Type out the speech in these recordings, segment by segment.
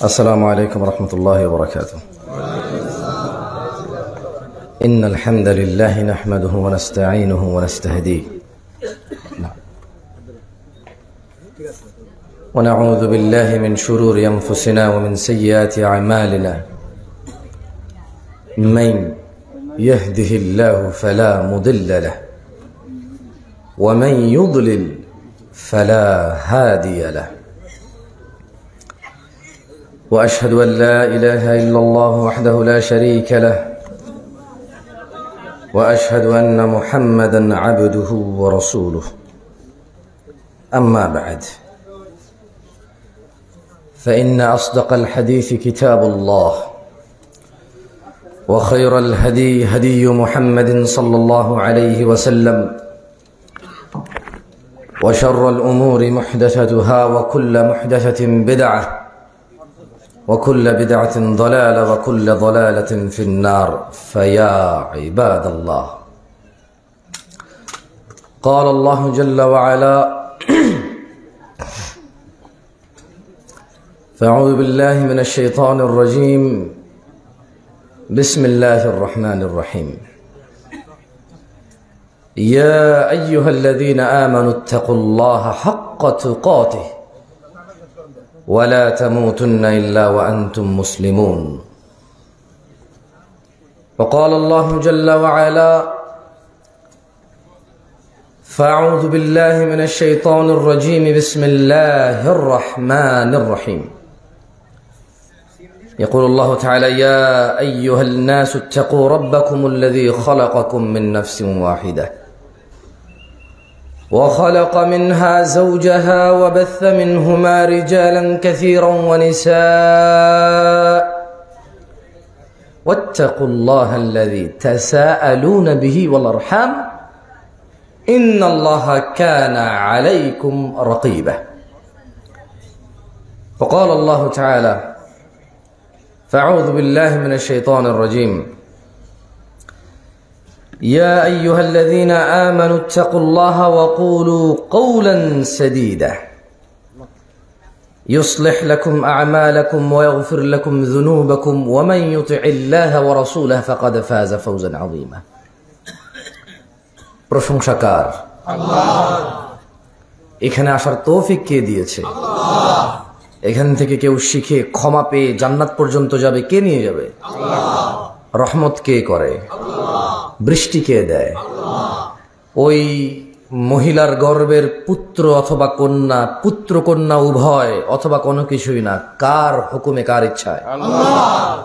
السلام عليكم ورحمة الله وبركاته. إن الحمد لله نحمده ونستعينه ونستهديه ونعوذ بالله من شرور أنفسنا ومن سيئات أعمالنا. من يهده الله فلا مضل له ومن يضلل فلا هادي له. وأشهد أن لا إله إلا الله وحده لا شريك له وأشهد أن محمدا عبده ورسوله. أما بعد، فإن أصدق الحديث كتاب الله، وخير الهدي هدي محمد صلى الله عليه وسلم، وشر الأمور محدثتها وكل محدثة بدعة وكل بدعة ضلالة وكل ضلالة في النار. فيا عباد الله، قال الله جل وعلا: فأعوذ بالله من الشيطان الرجيم، بسم الله الرحمن الرحيم. يا أيها الذين آمنوا اتقوا الله حق تقاته ولا تموتن إلا وأنتم مسلمون. وقال الله جل وعلا: فأعوذ بالله من الشيطان الرجيم، بسم الله الرحمن الرحيم. يقول الله تعالى: يا أيها الناس اتقوا ربكم الذي خلقكم من نفس واحدة وخلق منها زوجها وبث منهما رجالا كثيرا ونساء واتقوا الله الذي تساءلون به والأرحام إن الله كان عليكم رقيبا. وقال الله تعالى: فأعوذ بالله من الشيطان الرجيم، يا أيها الذين آمنوا اتقوا الله وقولوا قولا سديدا يصلح لكم أعمالكم ويغفر لكم ذنوبكم ومن يطع الله ورسوله فقد فاز فوزا عظيما. প্রশংসা কার? আল্লাহ। এখানে আসার তৌফিক কে দিয়েছে? আল্লাহ। এখান থেকে কেউ শিখে ক্ষমা পেয়ে জান্নাত পর্যন্ত যাবে, কে নিয়ে যাবে? আল্লাহ। রহমত কে করে? আল্লাহ। বৃষ্টি কে দেয়? আল্লাহ। ওই মহিলার গর্ভের পুত্র অথবা কন্যা, পুত্র কন্যা উভয় অথবা কোনো কিছুই না, কার হুকুমে, কার ইচ্ছায়? আল্লাহ।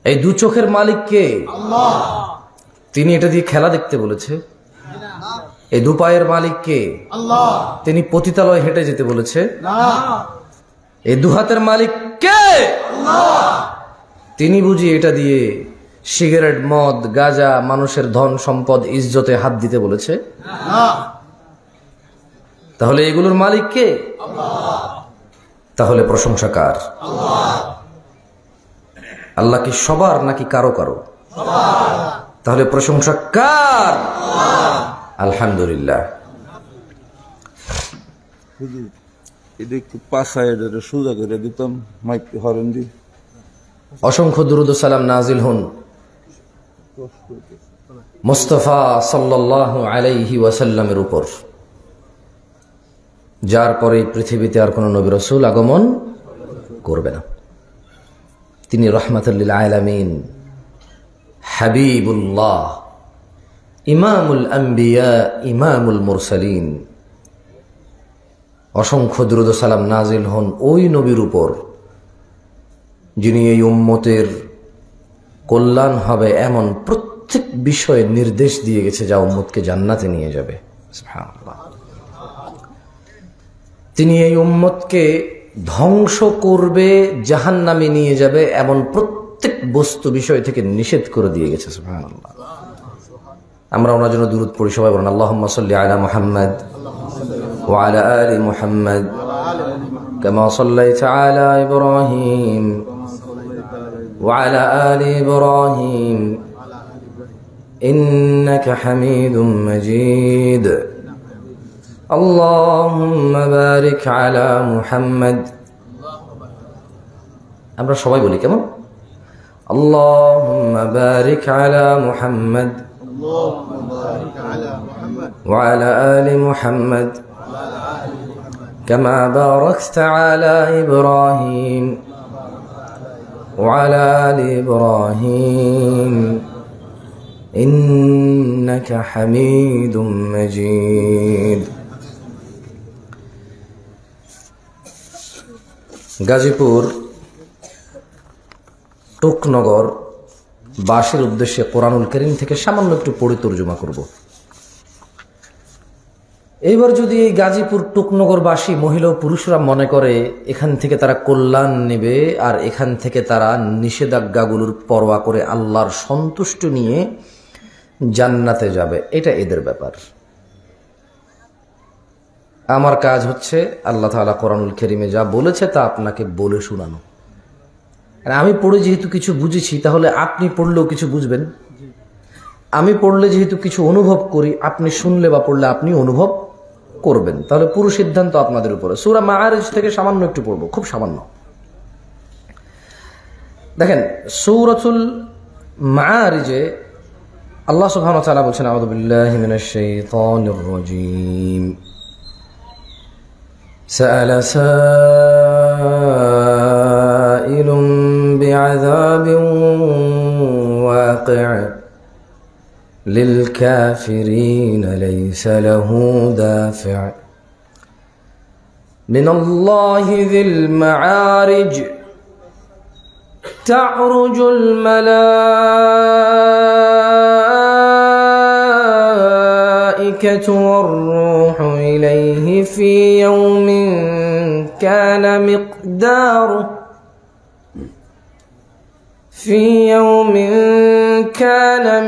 এই দু চোখের মালিক কে? আল্লাহ। তিনি এটা দিয়ে খেলা দেখতে বলেছে। এই দু পায়ের মালিক কে? আল্লাহ। তিনি পতিতালয় হেঁটে যেতে বলেছে না। এই দু হাতের মালিক কে? আল্লাহ। তিনি বুঝি এটা দিয়ে সিগারেট, মদ, গাঁজা, মানুষের ধন সম্পদ, ইজ্জতে হাত দিতে বলেছে না। তাহলে এগুলোর মালিক কে? আল্লাহ। তাহলে প্রশংসা কার? আল্লাহ। আল্লাহ কি সবার নাকি কারো কারো? সবার। তাহলে প্রশংসা কার? আল্লাহ। আলহামদুলিল্লাহ। অসংখ্য দুরূদ ও সালাম নাজিল হন মুস্তাফা সাল্লাল্লাহু আলাইহি ওয়াসাল্লামের উপর, যার পরে পৃথিবীতে আর কোন নবী রাসূল আগমন করবে না। তিনি রাহমাতুল লিল আলামিন, হাবিবুল্লাহ, ইমামুল আম্বিয়া, ইমামুল মুরসালিন। অসংখ্য দুরূদ ও সালাম নাজিল হন ওই নবীর উপর যিনি এই উম্মতের কল্যাণ হবে এমন প্রত্যেক বিষয়ে নির্দেশ দিয়ে গেছে যা উম্মতকে জান্নাতে নিয়ে যাবে। সুবহানাল্লাহ। তিনি এই উম্মতকে ধ্বংস করবে, জাহান্নামে নিয়ে যাবে এমন প্রত্যেক বস্তু বিষয় থেকে নিষেধ করে দিয়ে গেছে। সুবহানাল্লাহ। আমরা ওনার জন্য দুরূদ পড়ি, সবাই বলেন আল্লাহুম্মা সাল্লি আলা মুহাম্মাদ ওয়া আলা আলি মুহাম্মাদ কামা সাল্লাইতা আলা ইব্রাহিম ওয়া আলা আলি ইব্রাহিম ইন্নাকা হামিদুম মাজিদ। اللهم بارك على محمد আমরা সবাই বলি কেমন اللهم بارك على محمد وعلى آل محمد كما باركت على إبراهيم وعلى آل إبراهيم إنك حميد مجيد গাজীপুর টুকনগর বাসীর উদ্দেশ্যে কোরআনুল কারীম থেকে সামান্য একটু পড়ে তর্জমা করব। এইবার যদি এই গাজীপুর টুকনগরবাসী মহিলা ও পুরুষরা মনে করে এখান থেকে তারা কল্যাণ নেবে আর এখান থেকে তারা নিষেধাজ্ঞাগুলোর পরোয়া করে আল্লাহর সন্তুষ্টি নিয়ে জান্নাতে যাবে, এটা এদের ব্যাপার। আমার কাজ হচ্ছে আল্লাহ তাআলা কোরআনুল কারীমে যা বলেছে তা আপনাকে বলে শোনানো। আর আমি পড়ে যেহেতু কিছু বুঝেছি, তাহলে আপনি পড়লেও কিছু বুঝবেন। আমি পড়লে যেহেতু কিছু অনুভব করি, আপনি শুনলে বা পড়লে আপনি অনুভব করবেন। তাহলে পুরো সিদ্ধান্ত আপনাদের উপরে। সূরা মাআরিজ থেকে সামান্য একটু পড়বো, খুব সামান্য। দেখেন, সূরাতুল মাআরিজে আল্লাহ সুবহানাহু ওয়া তাআলা বলছেন, আউযু বিল্লাহি মিনাশ শাইতানির রাজীম। সাআলা সাইলুম বিআযাবিন ওয়াকি' للكافرين ليس له دافع من الله ذي المعارج تعرج الملائكة والروح إليه في يوم كان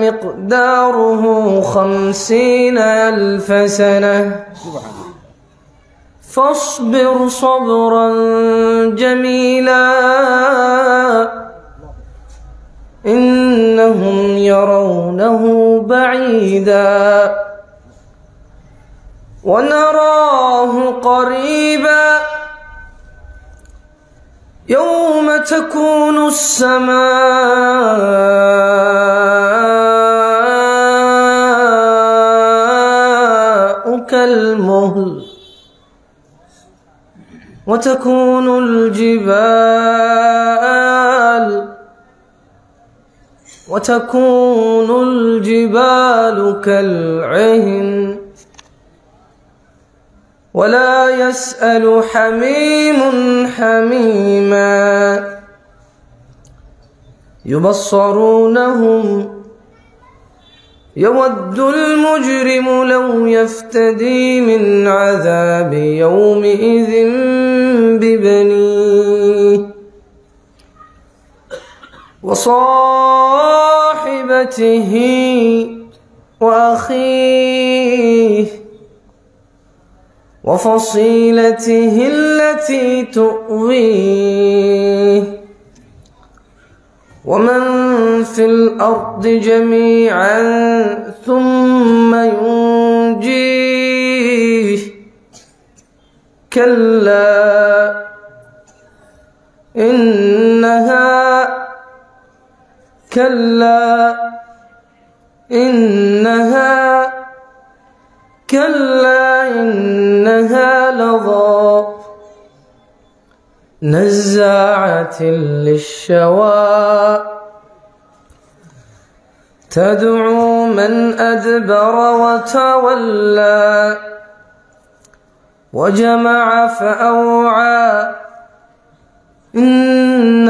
مقداره 50,000 سنة فاصبر صبرا جميلا إنهم يرونه بعيدا ونراه قريبا يوم تكون السماء كالمهل وتكون الجبال كالعهن ولا يسأل حميم حميما يبصرونهم يود المجرم لو يفتدي من عذاب يومئذ ببنيه وصاحبته وأخيه وفصيلته التي تؤويه ومن في الأرض جميعا ثم ينجيه كلا إنها لظى نزاعة للشوى تدعو من أدبر وتولى وجمع فأوعى إن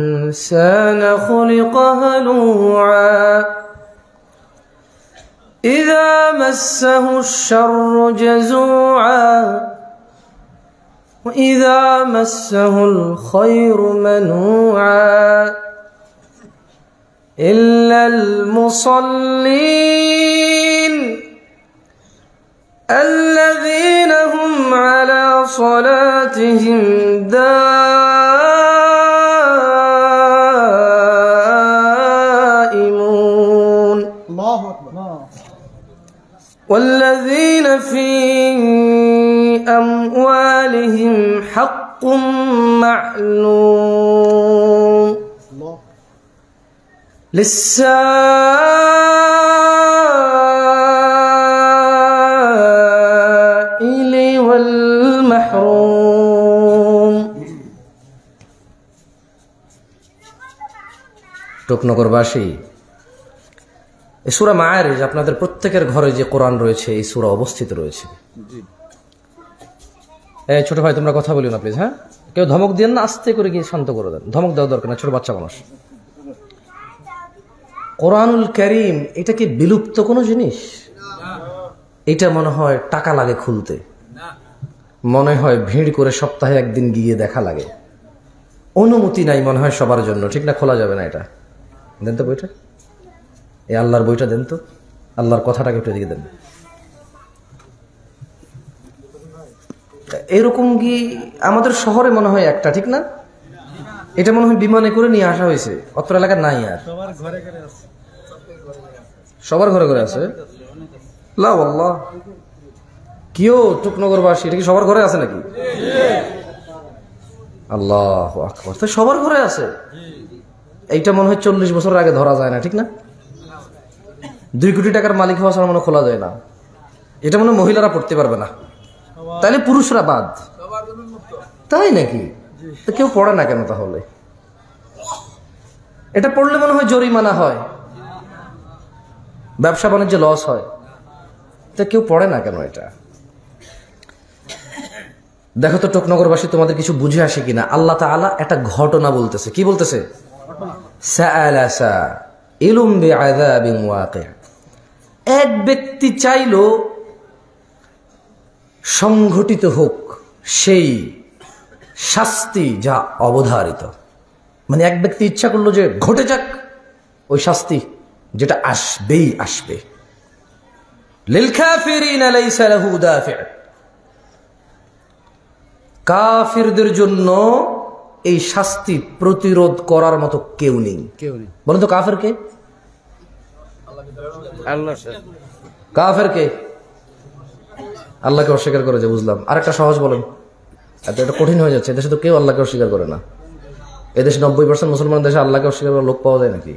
الإنسان خلق هلوعا إذا مسه الشر جزوعا وإذا مسه الخير منوعا إلا المصلين الذين هم على صلاتهم دائمون الله أكبر والذين في أموالهم حق معلوم للسائل والمحروم টুকনগরবাসী, এই সূরা মাআরিজ আপনাদের প্রত্যেকের ঘরে যে কোরআন রয়েছে এই সূরা অবস্থিত রয়েছে। এই ছোট ভাই তোমরা কথা বলিও না প্লিজ, হ্যাঁ? কেউ ধমক দিয়েন না, আস্তে করে গিয়ে শান্ত করে দেন। ধমক দেওয়া দরকার না, ছোট বাচ্চা মানুষ। কোরআনুল কারীম এটা কি বিলুপ্ত কোনো জিনিস? এটা মনে হয় টাকা লাগে খুলতে, মনে হয় ভিড় করে সপ্তাহে একদিন গিয়ে দেখা লাগে, অনুমতি নাই মনে হয় সবার জন্য, ঠিক না? খোলা যাবে না। এটা দেন তো বইটা, এই আল্লাহর বইটা দেন তো, আল্লাহর কথাটাকে একটু দিকে দেন। এরকম কি আমাদের শহরে মনে হয় একটা, ঠিক না? এটা মনে হয় বিমানে করে নিয়ে আসা হয়েছে, অত্র এলাকার নাই আর। সবার ঘরে ঘরে আছে? লা আল্লাহ, কেউ টুকনগরবাসী এটা কি সবার ঘরে আছে নাকি? আল্লাহু আকবার, তো সবার ঘরে আছে। এইটা মনে হয় 40 বছর আগে ধরা যায় না, ঠিক না? 2 কোটি টাকার মালিক হওয়া ছাড়া মনে খোলা যায় না। এটা মনে মহিলারা পড়তে পারবে না, তাহলে পুরুষরা বাদ, তাই নাকি? তো কেউ পড়ে না কেন তাহলে? এটা পড়লে মনে হয় জরিমানা হয়, ব্যবসা বাণিজ্যে লস হয়, তা কেউ পড়ে না কেন এটা? দেখো তো টুকনগরবাসী, তোমাদের কিছু বুঝে আসে কিনা। আল্লাহ তাআলা একটা ঘটনা বলতেছে। কি বলতেছে? সাআলা সাইলুম বিআযাবিন ওয়াকি'। এক ব্যক্তি চাইলো সংঘটিত হোক সেই শাস্তি যা অবধারিত, মানে এক ব্যক্তি ইচ্ছা করলো যে ঘটে যাক ওই শাস্তি যেটা আসবেই আসবে। লিল কাফিরিনা লাইসা লাহু দাফি', কাফিরদের জন্য এই শাস্তি প্রতিরোধ করার মতো কেউ নেই। বলুন তো কাফের কে? আল্লাহ। কাফের কে? আল্লাহকে অস্বীকার করেছে, বুঝলাম। আরেকটা সহজ বলেন, এটা কঠিন হয়ে যাচ্ছে। এদেশে তো কেউ আল্লাহকে অস্বীকার করে না। এদেশে 90% মুসলমান দেশে আল্লাহকে অস্বীকার করার লোক পাওয়া যায় নাকি?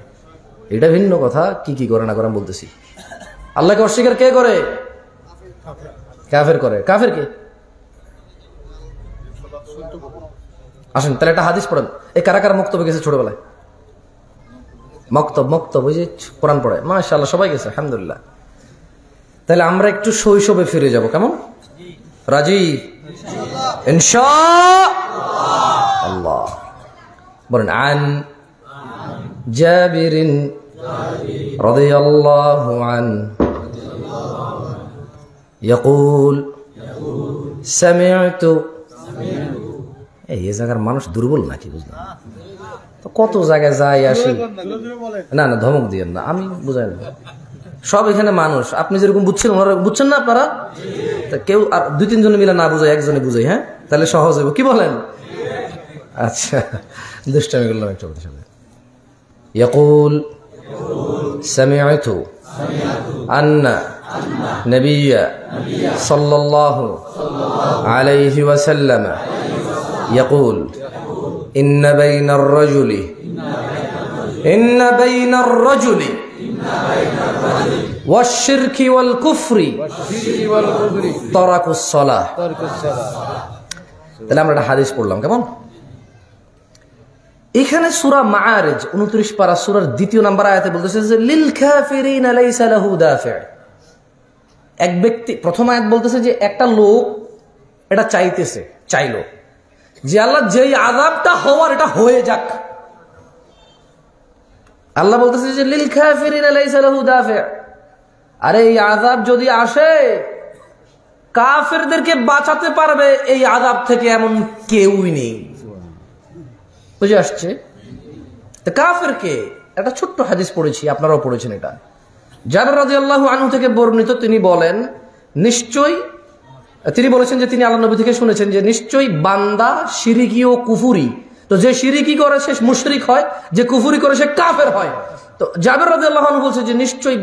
এটা ভিন্ন কথা, কি কি করে না করে আমি বলতেছি। আল্লাহকে অস্বীকার কে করে? কাফের করে। কাফের কে? আসেন তাহলে একটা হাদিস পড়েন। এই কারা কারা মক্তবে গেছে ছোটবেলায়? মক্তব ওই যে কোরআন পড়ে, মাশাআল্লাহ সবাই গেছে, আলহামদুলিল্লাহ। তাহলে আমরা একটু শৈশবে ফিরে যাব, কেমন? রাজি? ইনশাআল্লাহ। বলেন আন জাবিরিন রাদিয়াল্লাহু আনহু ইয়াকুল সামি'তু। এই জায়গার মানুষ দুর্বল নাকি? বুঝলাম তো, কত জায়গায় যাই আসি। না না ধমক দিয়েন না, আমি বুঝাই না। সব এখানে মানুষ, আপনি যেরকম বুঝছেন ওনারা বুঝছেন না আপনারা। কেউ আর 2-3 জন মিলে না বুঝাই, একজনে বুঝাই, হ্যাঁ? তাহলে সহজ হইব। কি বলেন? আচ্ছা, দুষ্টামি করলাম একটা কথা সাথে। ইয়াকুল সামি'তু আন্না নবিয়্যা সাল্লাল্লাহু আলাইহি ওয়াসাল্লাম ইয়াকুল ইন্না বাইনার রাজুলি ওয়াশ-শিরকি ওয়াল কুফরি তারাকুস সালাহ। তাহলে আমরা একটা হাদিস পড়লাম, কেমন? এখানে সূরা মাআরিজ 29 পারা সূরার 2 নম্বর আয়াতে বলতেছে যে লিল কাফিরিনা লাইসা লাহু দাফি'। এক ব্যক্তি, প্রথম আয়াত বলতেছে যে একটা লোক এটা চাইলো যে আল্লাহ যেই আযাবটা হওয়ার এটা হয়ে যাক। আল্লাহ বলতেছে যে লিল কাফিরিনা লাইসা লাহু দাফি', আরে এই আযাব যদি আসে কাফেরদেরকে বাঁচাতে পারবে এই আযাব থেকে এমন কেউই নেই। বুঝে আসছে? তো কাফের কে? একটা ছোট্ট হাদিস পড়েছি, আপনারাও পড়েছেন এটা। জাবের রাদিয়াল্লাহু আনহু থেকে বর্ণিত, তিনি বলেন তিনি বলেছেন যে তিনি আল্লাহর নবী থেকে শুনেছেন যে নিশ্চয়ই বান্দা শিরকি ও কুফরি, তো যে শিরকি করে সে মুশরিক হয়, যে কুফরি করে সে কাফের হয়। তো জাবের রাদিয়াল্লাহু আনহু বলছে যে নিশ্চয়ই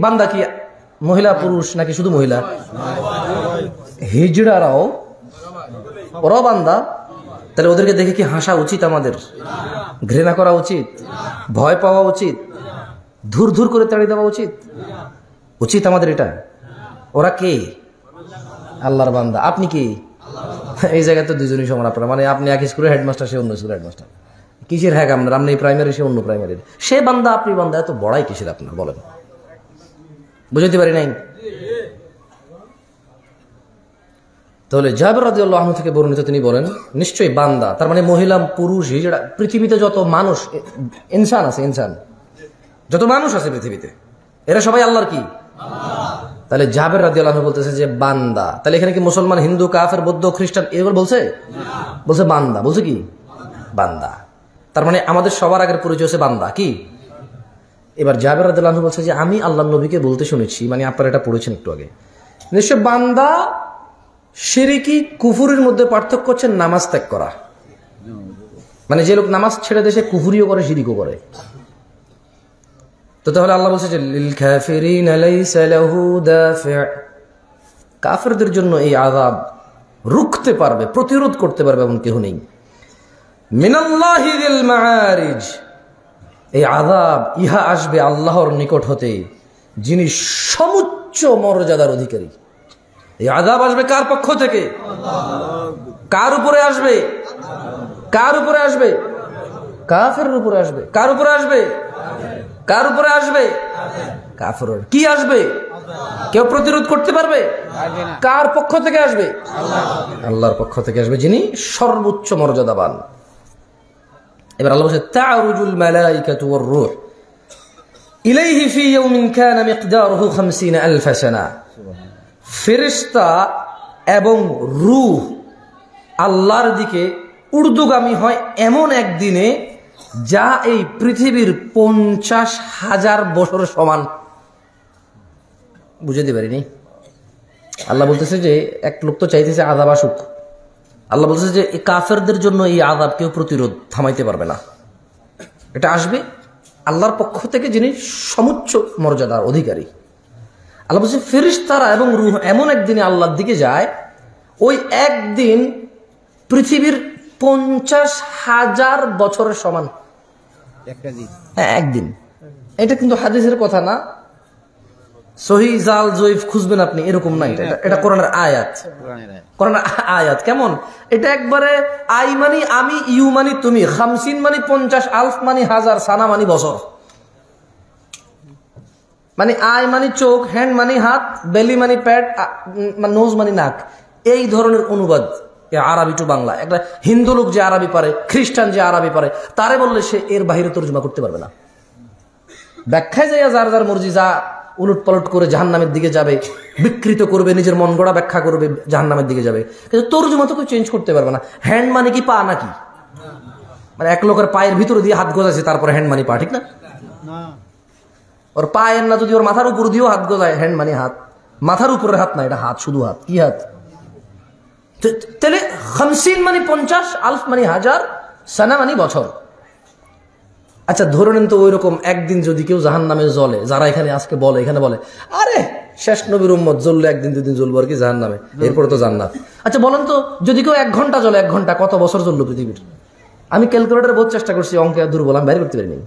বান্দা কি মহিলা পুরুষ নাকি শুধু মহিলা? হিজড়ারাও ওরাও বান্দা। তাহলে ওদেরকে দেখে কি হাসা উচিত আমাদের? ঘৃণা করা উচিত? ভয় পাওয়া উচিত? ধুর ধুর করে তাড়িয়ে দেওয়া উচিত? উচিত আমাদের এটা? ওরা কে? আল্লাহর বান্দা। আপনি কি? এই জায়গায় তো দুজনই সমান আপনারা, মানে আপনি এক স্কুলের হেডমাস্টার, সে অন্য স্কুলের হেডমাস্টার। কিসের হ্যাক আপনার? আপনি এই প্রাইমারি, সে অন্য প্রাইমারির। সে বান্দা, আপনি বান্দা, এত বড়াই কিসের আপনার বলেন? বুঝতে পারি নাই। তাহলে জাবের রাদিয়াল্লাহু আনহু থেকে বর্ণিত, তিনি বলেন নিশ্চয়ই বান্দা, তার মানে মহিলা পুরুষ হিজড়া, পৃথিবীতে যত মানুষ ইনসান আছে, ইনসান যত মানুষ আছে পৃথিবীতে, এরা সবাই আল্লাহর কি? তাহলে জাবের রাদিয়াল্লাহু আনহু বলতেছে যে বান্দা। তাহলে এখানে কি মুসলমান, হিন্দু, কাফের, বৌদ্ধ, খ্রিস্টান এগুলো বলছে? বলছে বান্দা। বলছে কি? বান্দা। তার মানে আমাদের সবার আগের পরিচয় হচ্ছে বান্দা। কি? এবার জাবের রাদিয়াল্লাহু আনহু বলছে যে আমি আল্লাহর নবীকে বলতে শুনেছি, মানে আপনারা এটা পড়েছেন একটু আগে, নিশ্চয় বান্দা শিরকি কুফুরির মধ্যে পার্থক্য হচ্ছে নামাজ ত্যাগ করা। মানে যে লোক নামাজ ছেড়ে দেশে কুফুরিও করে, শিরকও করে। তো তাহলে আল্লাহ বলছে যে লিল কাফিরিন লাইসা লাহু দাফি', কাফেরদের জন্য এই আযাব রুখতে পারবে, প্রতিরোধ করতে পারবে এমন কেউ নেই। মিনাল্লাহি যিল মাআরিজ, এই আযাব ইহা আসবে আল্লাহর নিকট হতে, যিনি সমুচ্চ মর্যাদার অধিকারী। এই আযাব আসবে কার পক্ষ থেকে? কার উপরে আসবে? কার উপরে আসবে? কাফেরের উপরে আসবে। কার উপরে আসবে? কার উপরে আসবে? কাফেরের। কি আসবে? কেউ প্রতিরোধ করতে পারবে? কার পক্ষ থেকে আসবে? আল্লাহর পক্ষ থেকে আসবে, যিনি সর্বোচ্চ মর্যাদাবান। এবার আল্লাহ বলছে তা'রুজুল মালাইকাতু ওয়ার রূহ ইলাইহি ফি ইয়াউমিন কানা মিকদারুহু 50000 সানা। ফেরেশতা এবং রূহ আল্লাহর দিকে ঊর্ধ্বগামী হয় এমন একদিনে যা এই পৃথিবীর 50,000 বছর সমান। বুঝতে পারিনি? আল্লাহ বলতেছে যে এক লোক তো চাইতেছে আযাব আসুক। আল্লাহ বলতেছে যে এই কাফেরদের জন্য এই আযাব কেউ প্রতিরোধ থামাইতে পারবে না, এটা আসবে আল্লাহর পক্ষ থেকে, যিনি সমুচ্চ মর্যাদার অধিকারী। আল্লাহ বলছে ফেরেশতারা এবং রূহ এমন একদিনে আল্লাহর দিকে যায়, ওই একদিন পৃথিবীর 50,000 বছরের সমান। হ্যাঁ, একদিন। এটা কিন্তু হাদিসের কথা না, সহিহ জাল জয়ীফ খুঁজবেন আপনি, এরকম না। এটা কোরআনের আয়াত। কোরআনের আয়াত কেমন? এটা একবারে আই মানি আমি, ইউ মানি তুমি, 50 মানি 50, আলফ মানি 1000, সানা মানি বছর। মানে আই মানি চোখ, হ্যান্ড মানি হাত, বেলি মানি প্যাট, নোজ মানি নাক, এই ধরনের অনুবাদ আরবি টু বাংলা। একটা হিন্দু লোক যে আরবি পারে, খ্রিস্টান যে আরবি পারে, তারে বললে সে এর বাহিরে তর্জমা করতে পারবে না। ব্যাখ্যায় যাইয়া যার যার মর্জি যা উলট পালট করে জাহান্নামের দিকে যাবে, বিকৃত করবে, নিজের মন গড়া ব্যাখ্যা করবে, জাহান্নামের দিকে যাবে। কিন্তু তর্জমা তো কেউ চেঞ্জ করতে পারবে না। হ্যান্ড মানে কি পা নাকি? মানে এক লোকের পায়ের ভিতরে দিয়ে হাত গোজাছে, তারপরে হ্যান্ড মানি পা, ঠিক না? ওর পায়ের না, যদি ওর মাথার উপর দিয়েও হাত গোজায়, হ্যান্ড মানি হাত। মাথার উপরের হাত না, এটা হাত, শুধু হাত। কি হাত? তাহলে 50 মানে 50, আলফ মানে 1000, সানা মানে বছর। আচ্ছা ধরে নেন তো ওই রকম একদিন যদি কেউ জাহান্নামে জ্বলে, যারা এখানে আজকে বলে, এখানে বলে আরে শেষ নবীর উম্মত জ্বললে একদিন দুদিন জ্বলবো আর কি জাহান্নামে, এরপরে তো জান্নাত। আচ্ছা বলেন তো, যদি কেউ 1 ঘন্টা জ্বলে, 1 ঘন্টা কত বছর জ্বললো পৃথিবীর? আমি ক্যালকুলেটর বহুত চেষ্টা করছি, অঙ্কে দুর্বল, আমি বাইরে করতে পারিনি।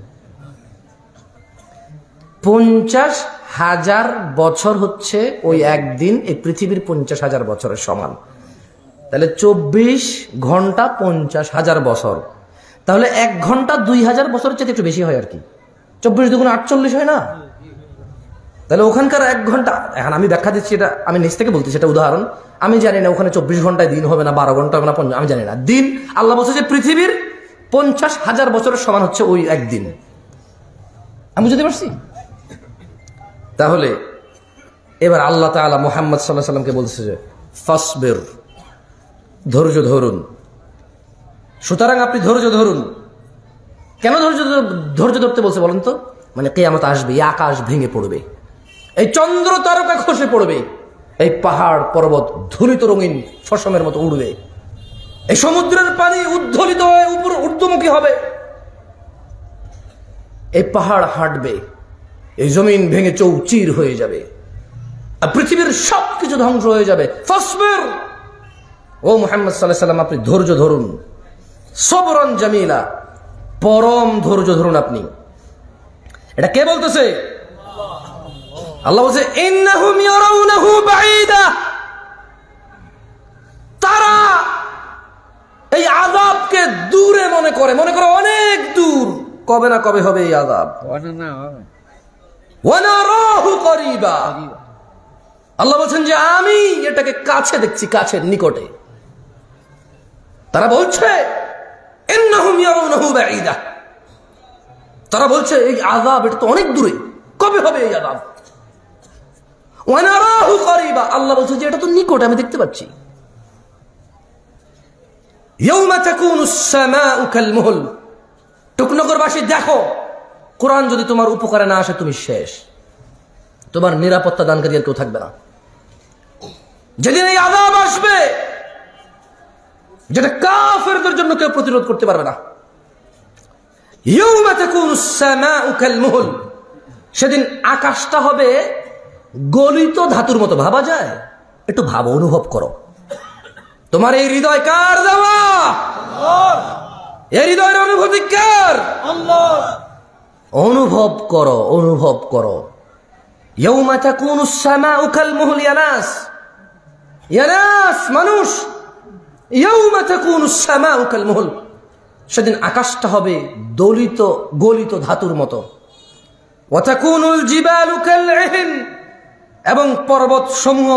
50,000 বছর হচ্ছে ওই একদিন এই পৃথিবীর 50,000 বছরের সমান। তাহলে 24 ঘন্টা 50,000 বছর। তাহলে 1 ঘন্টা 2000 বছরের চেয়ে একটু বেশি হয় আর কি। 24 দুগুণ 48 হয় না? তাহলে ওখানকার 1 ঘন্টা, এখন আমি ব্যাখ্যা দিচ্ছি, এটা আমি নিজ থেকে বলতেছি, এটা উদাহরণ। আমি জানি না ওখানে 24 ঘন্টায় দিন হবে না, 12 ঘন্টা হবে না, আমি জানি না। দিন আল্লাহ বলছে যে পৃথিবীর 50,000 বছরের সমান হচ্ছে ওই একদিন। আমি বুঝতে পারছি? তাহলে এবার আল্লাহ তাআলা মুহাম্মদ সাল্লাল্লাহু আলাইহি ওয়াসাল্লামকে বলছে যে ফাসবির, ধৈর্য ধরুন। সুতরাং আপনি ধৈর্য ধরুন। কেন ধৈর্য ধরতে বলছে বলেন তো? মানে কিয়ামত আসবে, এই আকাশ ভেঙে পড়বে, এই চন্দ্র তারকা খসে পড়বে, এই পাহাড় পর্বত ধূলিত রঙিন ফসমের মতো উড়বে, এই সমুদ্রের পানি উদ্দোলিত হয়ে উপর ঊর্ধ্বমুখী হবে, এই পাহাড় হাঁটবে, এই জমিন ভেঙে চৌচির হয়ে যাবে, আর পৃথিবীর সবকিছু ধ্বংস হয়ে যাবে। ফাসবির, ও মুহাম্মদ সাল্লাল্লাহু আলাইহি ওয়াসাল্লাম, আপনি ধৈর্য ধরুন। সবরান জামিলা, পরম ধৈর্য ধরুন আপনি। এটা কে বলতেছে? আল্লাহ বলছে ইন্নাহুম ইয়ারাউনাহু বাঈদা, তারা এই আযাবকে দূরে মনে করে অনেক দূর। কবে না কবে হবে এই আযাব। ওয়া নারাহু করিবা, আল্লাহ বলছেন যে আমি এটাকে কাছে দেখছি, কাছের নিকটে। তারা বলছে ইন্নাহুম ইয়ারাউনাহু বাঈদা, তারা বলছে এই আযাব এটা তো অনেক দূরে, কবে হবে এই আযাব। ওয়া নারাহু করিবা, আল্লাহ বলছে যে এটা তো নিকটে, আমি দেখতে পাচ্ছি। ইয়াউমা তাকুনুস সামাউ কালমুহল, টুকনগরবাসী দেখো, কোরআন যদি তোমার উপকারে না আসে তুমি শেষ, তোমার নিরাপত্তা দানকারী আর কেউ থাকবে না। যেদিন এই আযাব আসবে যেটা কাফেরদের জন্য কেউ প্রতিরোধ করতে পারবে না। ইয়াউমা তাকুনুস সামাউ কালমুহল, সেদিন আকাশটা হবে গলিত ধাতুর মতো। ভাবা যায়? একটু ভাবো, অনুভব করো। তোমার এই হৃদয় কার দেওয়া? এই হৃদয়ের অনুভূতি কার? অনুভব করো, অনুভব করো। ইয়াউমা তাকুনুস সামাউ কালমুহল, ইয়া নাস, ইয়া নাস, মানুষ, ইয়াউমা তাকুনুস সামাউ কালমুহল, সেদিন আকাশটা হবে গলিত ধাতুর মতো। ওয়া তাকুনুল জিবালু কালইহন, এবং পর্বত সমূহ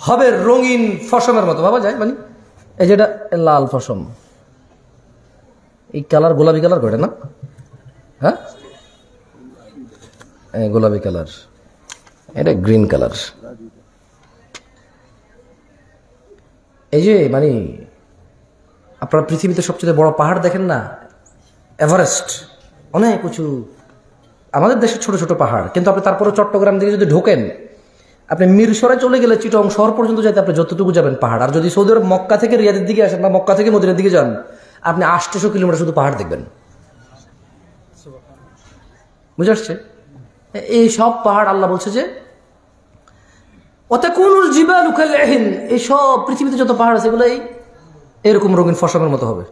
হবে রঙিন ফসমের মতো। ভাবা যায়? মানে এই যেটা লাল ফসম, এই কালার গোলাপি কালার করে না? হ্যাঁ, গোলাপি কালার, এটা গ্রিন কালার। এই যে মানে আপনারা পৃথিবীতে সবচেয়ে বড় পাহাড় দেখেন না, এভারেস্ট, অনেক উঁচু। আমাদের দেশে ছোট ছোট পাহাড়, কিন্তু আপনি তারপরে চট্টগ্রাম দিকে যদি ঢোকেন, আপনি মিরসরাই চলে গেলে চিটং শহর পর্যন্ত যাইতে আপনি যতটুকু যাবেন পাহাড়। আর যদি সৌদি আরব মক্কা থেকে রিয়াদের দিকে আসেন বা মক্কা থেকে মদিনার দিকে যান, আপনি 800 কিলোমিটার শুধু পাহাড় দেখবেন। বুঝে আসছে? এই সব পাহাড় আল্লাহ বলছে যে ওয়াতাকুনুল জিবালু কালইহন, এই সব পৃথিবীতে যত পাহাড় আছে এগুলো এরকম রঙিন ফসমের মতো হবে।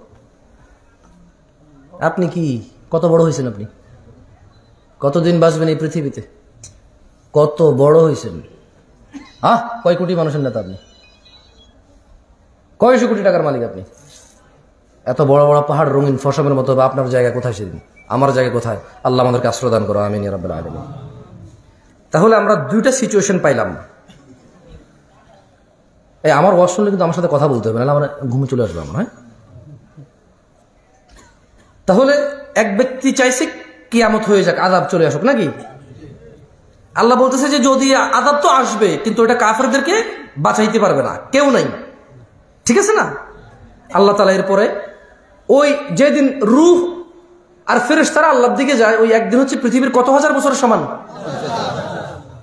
আপনি কি কত বড় হয়েছেন? আপনি কতদিন বাঁচবেন এই পৃথিবীতে? কত বড় হয়েছেন? কয় কোটি মানুষের নেতা আপনি? কয়শো কোটি টাকার মালিক আপনি? এত বড় বড় পাহাড় রঙিন ফসমের মতো হবে। আপনার জায়গা কোথায় সেদিন? আমার জায়গা কোথায়? আল্লাহ আমাদেরকে আশ্রয় দান করো, আমিন ইয়া রাব্বাল আলামিন। তাহলে আমরা দুইটা সিচুয়েশন পাইলাম। এই আমার ওয়াজ শুনলে কিন্তু আমার সাথে কথা বলতে হবে, নাহলে আমার ঘুমে চলে আসবে আমার। হ্যাঁ, তাহলে এক ব্যক্তি চাইছে কিয়ামত হয়ে যাক, আযাব চলে আসুক, নাকি? আল্লাহ বলতেছে যে যদি আযাব তো আসবে, কিন্তু ওটা কাফেরদেরকে বাঁচাইতে পারবে না, কেউ নাই। ঠিক আছে না? আল্লাহ তাআলা এরপরে ওই যেদিন রূহ আর ফেরেশতারা আল্লাহর দিকে যায়, ওই একদিন হচ্ছে পৃথিবীর কত হাজার বছরের সমান।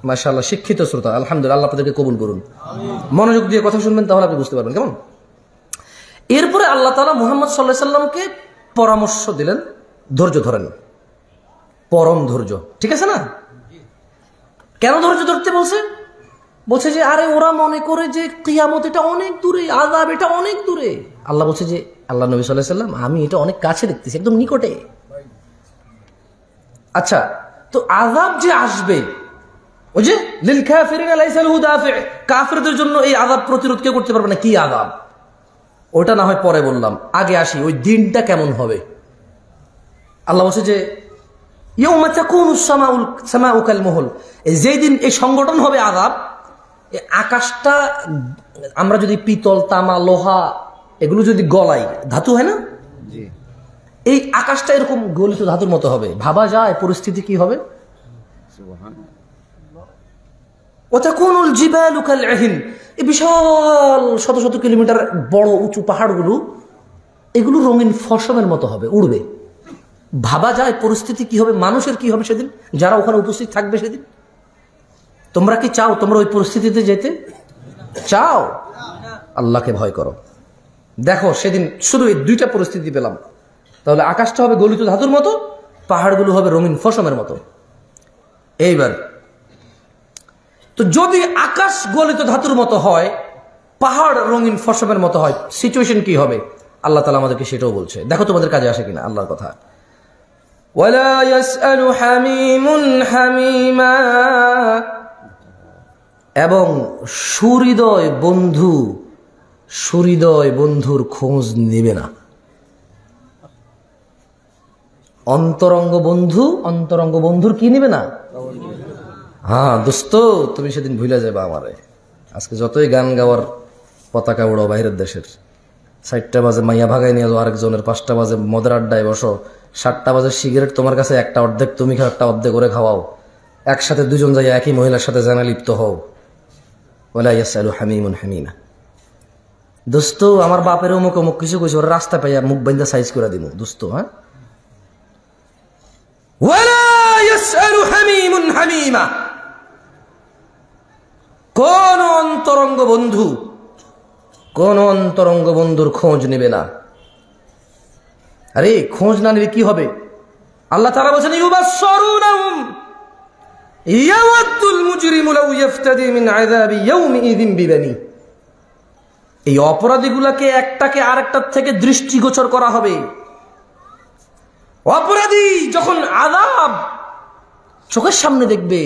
মাশাআল্লাহ, শিক্ষিত শ্রোতা, আলহামদুলিল্লাহ, আল্লাহ আপনাদেরকে কবুল করুন। মনোযোগ দিয়ে কথা শুনবেন, তাহলে আপনি বুঝতে পারবেন। কেমন? এরপরে আল্লাহ তাআলা মুহাম্মদ সাল্লাল্লাহু আলাইহি সাল্লামকে পরামর্শ দিলেন, ধৈর্য ধরেন, পরম ধৈর্য। ঠিক আছে না? কেন ধৈর্য ধরতে বলছে? বলছে যে আরে ওরা মনে করে যে কিয়ামত এটা অনেক দূরে, আযাব এটা অনেক দূরে। আল্লাহ বলছে যে, আল্লাহ নবী সাল্লাল্লাহু আলাইহি সাল্লাম, আমি এটা অনেক কাছে দেখতেছি, একদম নিকটে। আচ্ছা, তো আযাব যে আসবে, ওই যে লিল কাফিরিনা লাইসা লাহু দাফি', কাফিরদের জন্য এই আযাব প্রতিরোধ কেউ করতে পারবে না। কি আযাব? ওটা না হয় পরে বললাম, আগে আসি ওই দিনটা কেমন হবে। আল্লাহ বলছে যে ইয়াউমা তাকুনুস সামাউ কালমুহল, যেই দিন এই সংগঠন হবে আযাব, এই আকাশটা আমরা যদি পিতল, তামা, লোহা এগুলো যদি গলাই, ধাতু হয় না, এই আকাশটা এরকম গলিত ধাতুর মতো হবে। ভাবা যায় পরিস্থিতি কি হবে? ওয়াতাকুনুল জিবালু কালইহন, এই বিশাল শত শত কিলোমিটার বড় উঁচু পাহাড়গুলো, এগুলো রঙিন ফসমের মতো হবে, উড়বে। ভাবা যায় পরিস্থিতি কি হবে, মানুষের কি হবে সেদিন, যারা ওখানে উপস্থিত থাকবে সেদিন। তোমরা কি চাও তোমরা ওই পরিস্থিতিতে যেতে চাও? আল্লাহকে ভয় করো। দেখো সেদিন শুধু এই দুইটা পরিস্থিতি পেলাম। তাহলে আকাশটা হবে গলিত ধাতুর মতো, পাহাড়গুলো হবে রঙিন ফসমের মতো। এইবার তো যদি আকাশ গলিত ধাতুর মতো হয়, পাহাড় রঙিন ফসমের মতো হয়, সিচুয়েশন কি হবে? আল্লাহ তাআলা আমাদেরকে সেটাও বলছে। দেখো তোমাদের কাজে আসে কিনা আল্লাহর কথা। ওয়ালা ইয়াসআলু হামিমুন হামিমা, এবং সুহৃদয় বন্ধুর খোঁজ নেবে না। অন্তরঙ্গ বন্ধুর কি নেবে না? হ্যাঁ দোস্ত, তুমি সেদিন ভুলে যাবে আমারে। আজকে যতই গান গাওয়ার পতাকা উড়াও বাইরের দেশের, 4টা বাজে মাইয়া ভাগাই নিয়ে যাও আরেকজনের, 5টা বাজে মদের আড্ডায় বসো, 7টা বাজে সিগারেট তোমার কাছে একটা অর্ধেক তুমি খাও, একটা অর্ধেক করে খাওয়াও, একসাথে দুজন যাই একই মহিলার সাথে জানা লিপ্ত হও। ওয়ালা ইয়াসআলু হামিমুন হামিমা। দোস্ত আমার বাপের অমুক অমুক কিছু কইছে, ওর রাস্তা পাইয়া মুখ বাইন্দা সাইজ করে দিমু দোস্ত। হ্যাঁ, ওয়ালা ইয়াসআলু হামিমুন হামিমা, কোন অন্তরঙ্গ বন্ধুর খোঁজ নেবে না। আরে খোঁজ না নিলে কি হবে? আল্লাহ তাআলা বলেছেন ইউবাশশিরুনহুম ইয়াওয়াদ্দুল মুজরিমু লাউ ইফতাদি মিন আযাবি ইয়াউমিযিন বিবানি। এই অপরাধীগুলোকে একটাকে আরেকটার থেকে দৃষ্টিগোচর করা হবে। অপরাধী যখন আযাব চোখের সামনে দেখবে,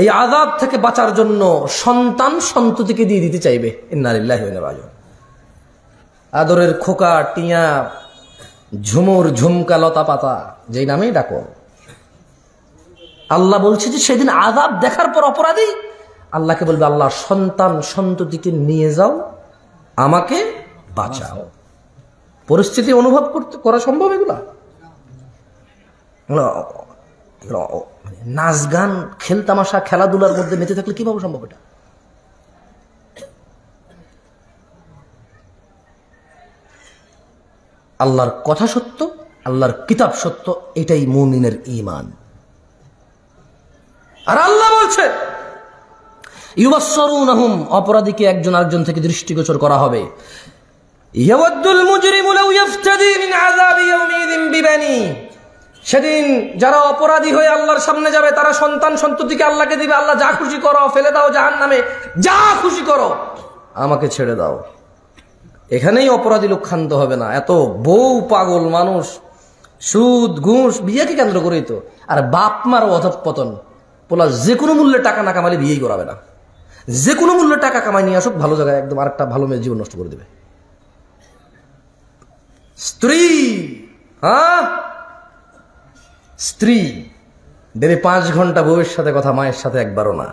এই আযাব থেকে বাঁচার জন্য সন্তান সন্ততিকে দিয়ে দিতে চাইবে। ইন্না লিল্লাহি ওয়া ইন্না ইলাইহি রাজিউন। আদরের খোকা, টিয়া, ঝুমুর, ঝুমকা, লতা পাতা, যেই নামেই ডাকো। আল্লাহ বলছে যে সেদিন আযাব দেখার পর অপরাধী আল্লাহকে বলবে, আল্লাহ সন্তান সন্ততিকে নিয়ে যাও, আমাকে বাঁচাও। পরিস্থিতি অনুভব করা সম্ভব? এগুলা নাচ গান খেলতামাশা খেলাধুলার মধ্যে মেতে থাকলে কিভাবে সম্ভব? এটা আল্লাহর কথা সত্য, আল্লাহর কিতাব সত্য, এটাই মুমিনের ঈমান। আর আল্লাহ বলছে ইউবাশশিরুনহুম, অপরাধীকে একজন আরেকজন থেকে দৃষ্টিগোচর করা হবে। ইয়াওয়াদ্দুল মুজরিমু লাউ ইফতাদি মিন আযাবি ইয়াউমিযিন বিবানি, সেদিন যারা অপরাধী হয়ে আল্লাহর সামনে যাবে তারা সন্তান সন্ততিকে আল্লাহকে দিবে, আল্লাহ যা খুশি করো, ফেলে দাও জাহান্নামে, যা খুশি করো, আমাকে ছেড়ে দাও। এখানেই অপরাধী লোক ক্ষান্ত হবে না। এত বউ পাগল মানুষ, সুদ ঘুষ বিয়েকে কেন্দ্র করেই তো। আর বাপ মার অধঃপতন, পোলা যে কোনো মূল্যে টাকা না কামালে বিয়েই করাবে না, যে কোনো মূল্যে টাকা কামাই নিয়ে আসুক ভালো জায়গায়, একদম আরেকটা ভালো মেয়ের জীবন নষ্ট করে দেবে। স্ত্রী, হ্যাঁ স্ত্রী দেবে 5 ঘন্টা বউয়ের সাথে কথা, মায়ের সাথে একবারও না।